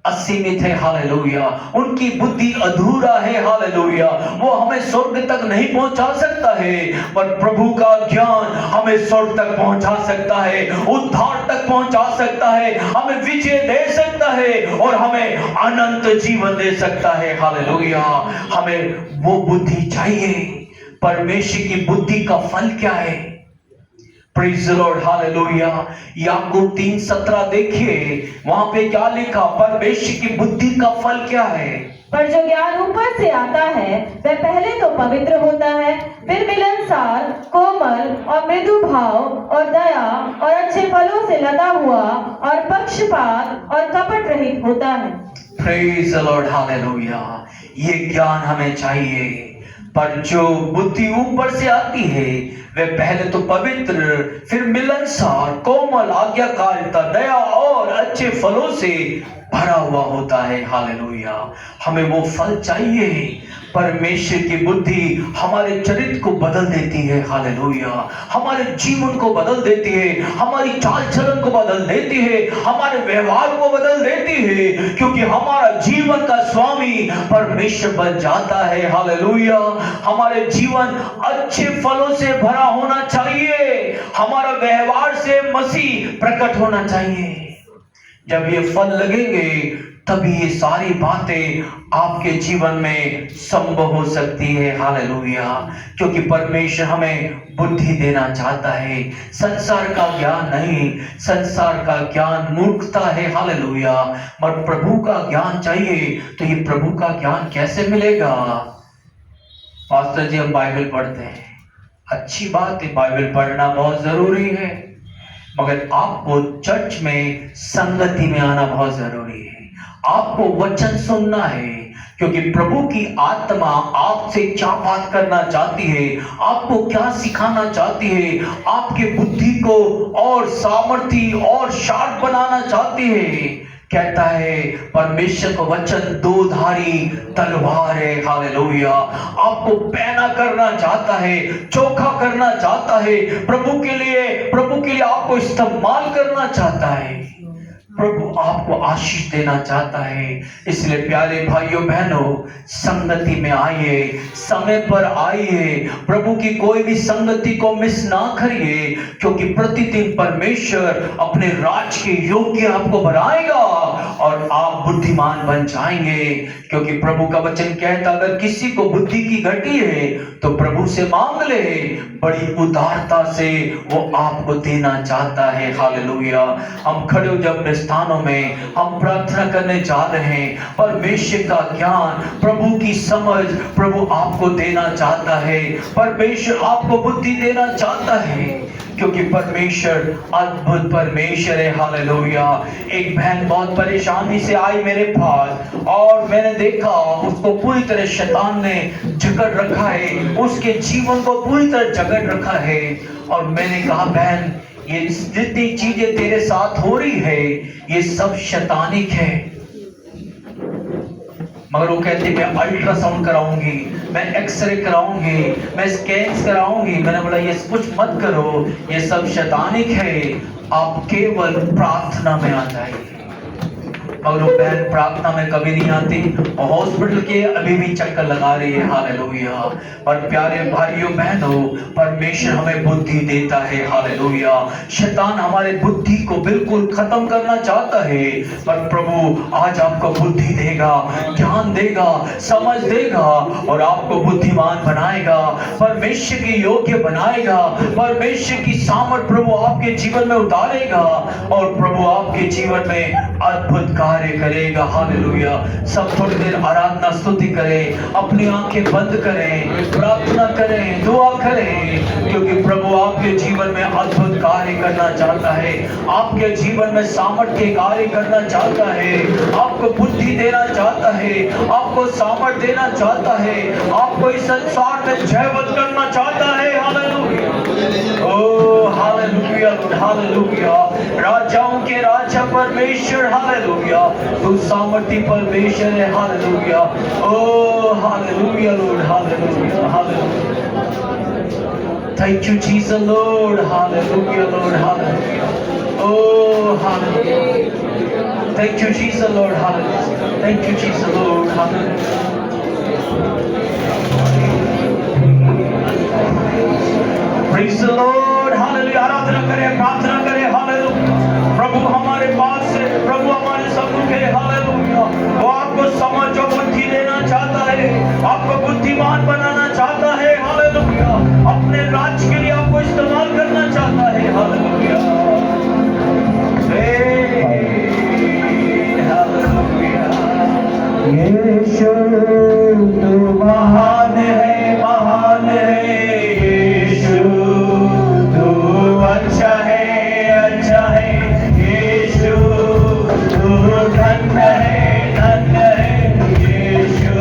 A: असीमित है। हालेलुया। उनकी बुद्धि अधूरा है। हालेलुया। वो हमें स्वर्ग तक नहीं पहुंचा सकता है, पर प्रभु का ज्ञान हमें स्वर्ग तक पहुंचा सकता है, उद्धार तक पहुंचा सकता है, हमें विजय दे सकता है और हमें अनंत जीवन दे सकता है। हालेलुया। हमें वो बुद्धि चाहिए। परमेश्वर की बुद्धि का फल क्या है? Praise the Lord. हालेलुया। याकूब 3:17 देखिए, वहां पे क्या लिखा? परमेश्वर की बुद्धि का फल क्या है?
H: पर जो ज्ञान ऊपर से आता है वह पहले तो पवित्र होता है, फिर मिलनसार, कोमल और मृदु भाव और दया और अच्छे फलों से लदा हुआ और पक्षपात और कपट रहित होता है।
A: Praise the Lord. हालेलुया। ये ज्ञान हमें चाहिए, पर जो बुद्धि ऊपर से आती है वह पहले तो पवित्र, फिर मिलनसार, कोमल, आज्ञाकारिता, दया और अच्छे फलों से भरा हुआ होता है। हालेलुया। हमें वो फल चाहिए। परमेश्वर की बुद्धि हमारे चरित्र को बदल देती है। हालेलुया। हमारे जीवन को बदल देती है, हमारी चाल चलन को बदल देती है, हमारे व्यवहार को बदल देती है, क्योंकि हमारा जीवन का स्वामी परमेश्वर बन जाता है। हालेलुया। हमारे जीवन अच्छे फलों से भरा होना चाहिए, हमारा व्यवहार से मसीह प्रकट होना चाहिए। जब ये फल लगेंगे तभी ये सारी बातें आपके जीवन में संभव हो सकती है। हालेलुया। क्योंकि परमेश्वर हमें बुद्धि देना चाहता है, संसार का ज्ञान नहीं। संसार का ज्ञान मूर्खता है। हालेलुया। मगर प्रभु का ज्ञान चाहिए, तो ये प्रभु का ज्ञान कैसे मिलेगा? पास्टर जी, हम बाइबल पढ़ते हैं, अच्छी बात है, बाइबल पढ़ना बहुत जरूरी है, मगर आपको चर्च में संगति में आना बहुत जरूरी है। आपको वचन सुनना है, क्योंकि प्रभु की आत्मा आपसे क्या बात करना चाहती है, आपको क्या सिखाना चाहती है, आपके बुद्धि को और सामर्थी और शार्प बनाना चाहती है। कहता है परमेश्वर का वचन दो धारी तलवार है। हालेलुया। आपको पैना करना चाहता है, चोखा करना चाहता है, प्रभु के लिए आपको इस्तेमाल करना चाहता है। प्रभु आपको आशीष देना चाहता है। इसलिए प्यारे भाइयों बहनों, संगति में आइए, समय पर आइए, प्रभु की कोई भी संगति को मिस ना करिए, क्योंकि प्रतिदिन परमेश्वर अपने राज के योग्य आपको बनाएगा और आप बुद्धिमान बन जाएंगे। क्योंकि प्रभु का वचन कहता, अगर किसी को बुद्धि की घटी है तो प्रभु से मांग ले, बड़ी उदारता से वो आपको देना चाहता है। हालेलुया। हम खड़े हो जब स्थानों में हम प्रार्थना करने जा रहे हैं, परमेश्वर का ज्ञान, प्रभु की समझ प्रभु आपको देना चाहता है। परमेश्वर आपको बुद्धि देना चाहता है, क्योंकि परमेश्वर अद्भुत परमेश्वर है। हालेलुया। एक बहन बहुत परेशानी से आई मेरे पास और मैंने देखा उसको पूरी तरह शैतान ने जकड़ रखा है, उसके जीवन को पूरी तरह जकड़ रखा है। और मैंने कहा, बहन, ये जितनी चीजें तेरे साथ हो रही है ये सब शैतानिक है। मगर वो कहती, मैं अल्ट्रासाउंड कराऊंगी, मैं एक्सरे कराऊंगी, मैं स्कैन कराऊंगी। मैंने बोला, ये कुछ मत करो, ये सब शैतानिक है, आप केवल प्रार्थना में आ जाइए। मगर वो बहन प्रार्थना में कभी नहीं आती और हॉस्पिटल के अभी भी चक्कर लगा रही है। हालेलुया। और प्यारे भाइयों बहनों, परमेश्वर हमें बुद्धि देता है। हालेलुया। शैतान हमारे बुद्धि को बिल्कुल खत्म करना चाहता है, पर प्रभु आज आपको बुद्धि देगा, ज्ञान देगा, समझ देगा और आपको बुद्धिमान बनाएगा, परमेश्वर के योग्य बनाएगा, परमेश्वर की सामर्थ प्रभु आपके जीवन में उतारेगा और प्रभु आपके जीवन में अद्भुत कार्य करेगा। हालेलुया। सब थोड़ी देर आराधना स्तुति करें, अपनी आंखें बंद करें, प्रार्थना करें, दुआ करें, क्योंकि प्रभु आपके जीवन में अद्भुत कार्य करना चाहता है, आपके जीवन में सामर्थ्य कार्य करना चाहता है, आपको बुद्धि देना चाहता है, आपको सामर्थ्य देना चाहता है, आपको इस संसार में जयवंत करना चाहता है। हालेलुया। Oh hallelujah, hallelujah. राजाओं के राजा परमेश्वर, हालेलुया, तू सामर्थ्य परमेश्वर है। Hallelujah. Oh hallelujah Lord, hallelujah, hallelujah. Thank you Jesus Lord, hallelujah Lord, hallelujah. Oh hallelujah. Thank you Jesus Lord, hallelujah. Thank you Jesus Lord, hallelujah. Praise the Lord, hallelujah. आराधना करें, प्रार्थना करें, hallelujah. प्रभु हमारे पास है, प्रभु हमारे सम्मुख है। हालेलुया। वो आपको समझ और बुद्धि देना चाहता है, आपको बुद्धिमान बनाना चाहता है। हालेलुया। अपने राज्य के लिए आपको इस्तेमाल करना चाहता है। हालेलुया। यीशु तू महान है, महान है। यीशु तू अच्छा है, अच्छा है। यीशु तू धन्य है, धन्य है। यीशु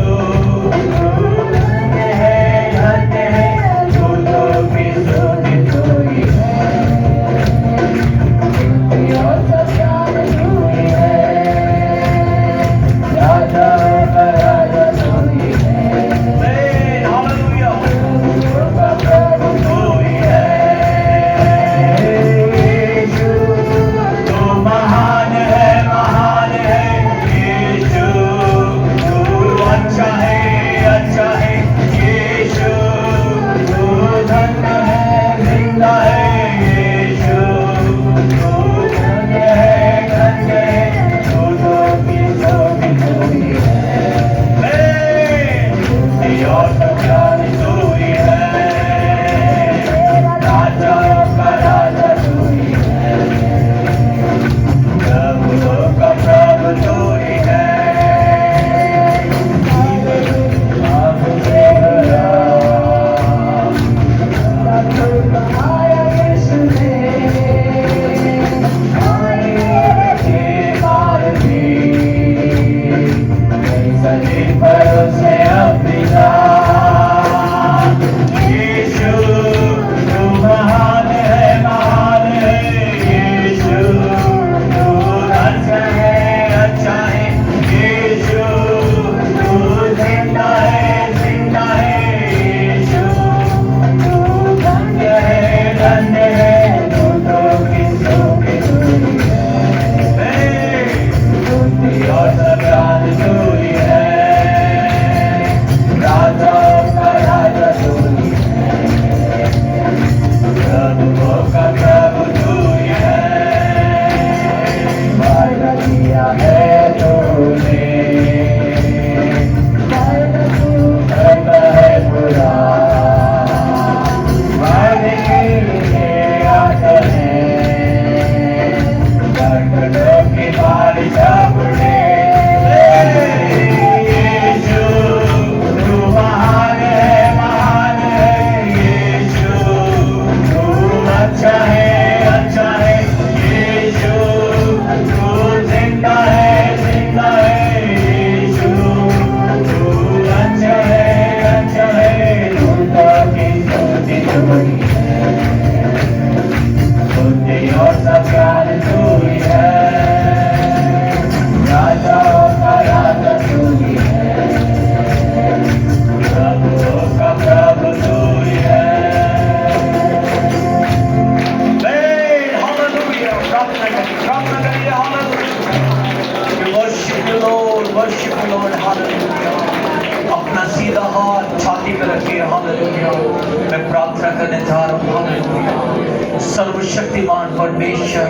A: तू धन्य है, धन्य है। तू तो भी कोई है। का प्यार तू ही है, राजाओं का राजा तू ही है, प्रभुओं का प्रभु तू ही है। हालेलुया, प्रार्थना करिए hallelujah. Worship you Lord, hallelujah. अपना सीधा हाथ छाती पर रखिए, हालेलुया। मैं प्रार्थना करने जा रहा हूँ, हालेलुया। सर्वशक्तिमान परमेश्वर,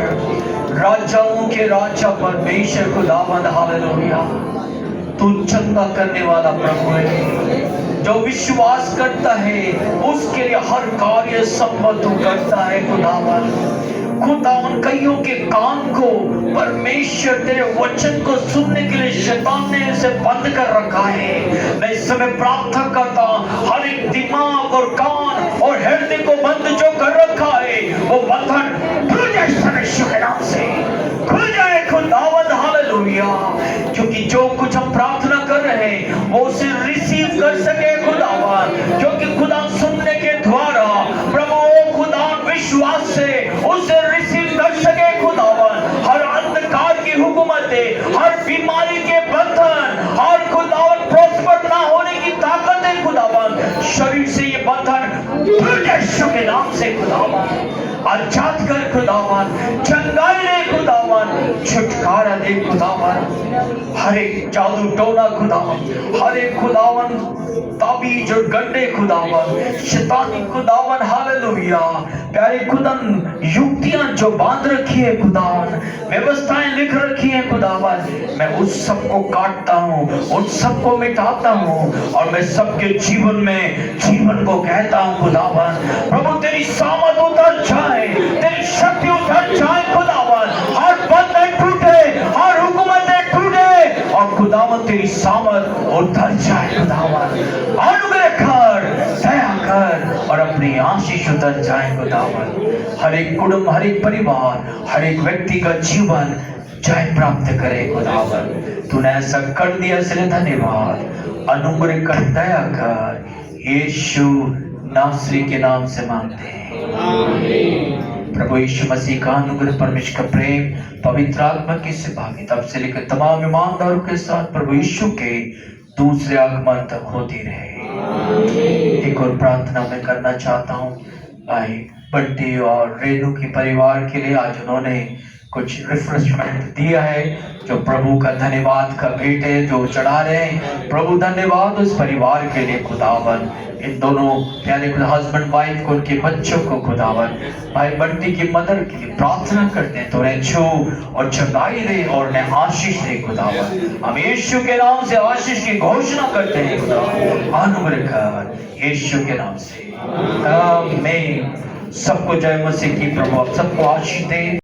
A: राजाओं के राजा परमेश्वर खुदावंद, हालेलुया। तू चंगा करने वाला प्रभु है, जो विश्वास करता है उसके लिए हर कार्य संभव तू करता है खुदावंद। खुदावन कईयों के कान को परमेश्वर तेरे वचन को सुनने के लिए शैतान ने इसे बंद कर रखा है। मैं इस समय प्रार्थना करता हूं, हर एक दिमाग और कान और हृदय को बंद जो कर रखा है वो बंधन खुल जाए यीशु के नाम से, खुल जाए खुदावंद, हालेलुया। क्योंकि जो कुछ हम प्रार्थना कर रहे हैं वो उसे रिसीव कर सके खुदावन, क्योंकि खुदा सुनने के द्वारा प्रभु खुदा विश्वास से उसे रिसीव कर सके खुदावन। हर अंधकार की हुकूमतें, हर बीमारी के बंधन, हर खुदावन प्रोस्पर ना होने की ताकत है खुदावन, शरीर से ये बंधन यीशु के नाम से खुदावन आजाद कर खुदावन, चंगाई दे खुदावन, छुटकारा दे खुदावन। हर एक जादू टोना खुदावन, हर एक खुदावन ताबीज और गड्ढे खुदावन, शैतानी खुदावन, हालेलुया। प्यारे खुदावन, युक्तियां जो बांध रखी है खुदावन, व्यवस्थाएं लिख रखी है खुदावन, मैं उस सबको काटता हूँ, उन सबको मिटाता हूँ और मैं सबके जीवन में जीवन को कहता हूँ खुदावन। प्रभु तेरी सामर्थ उतर जाए, तेरी शक्ति उतर जाए खुदावन, हर बंधन टूटे, हर हुकूमतें टूटे और खुदावन तेरी सामर्थ उतर जाए खुदावन। अनुग्रह कर, दया कर और अपनी आशीष उतर जाए खुदावन। हर एक कुटुंब, हर एक परिवार, हर एक व्यक्ति का जीवन जय प्राप्त करे खुदावन। तूने ऐसा कर दिया, इसलिए धन्यवाद। अनुग्रह कर, दया कर, यीशु नासरी के नाम से मांगते हैं। प्रभु यीशु मसीह का अनुग्रह, परमेश्वर का प्रेम, पवित्र आत्मा की सेवा तब से लेकर तमाम ईमानदारों के साथ प्रभु यीशु के दूसरे आगमन तक होती रहे। एक और प्रार्थना मैं करना चाहता हूँ भाई बंटी और रेणु के परिवार के लिए। आज उन्होंने कुछ रिफ्रेशमेंट दिया है जो प्रभु का धन्यवाद का भेंट है जो चढ़ा रहे हैं। प्रभु धन्यवाद उस परिवार के लिए खुदावन, इन दोनों प्यारे हस्बैंड वाइफ को, उनके बच्चों को खुदावन, भाई बंटी की मदर के लिए प्रार्थना करते हैं तो उन्हें छू और चंगाई दे और उन्हें आशीष दे खुदावन। हम यीशु के नाम से आशीष की घोषणा करते हैं खुदावन, अनुग्रह कर यीशु के नाम से आमीन। सबको जय मसीह की। प्रभु आप सबको आशीष दे।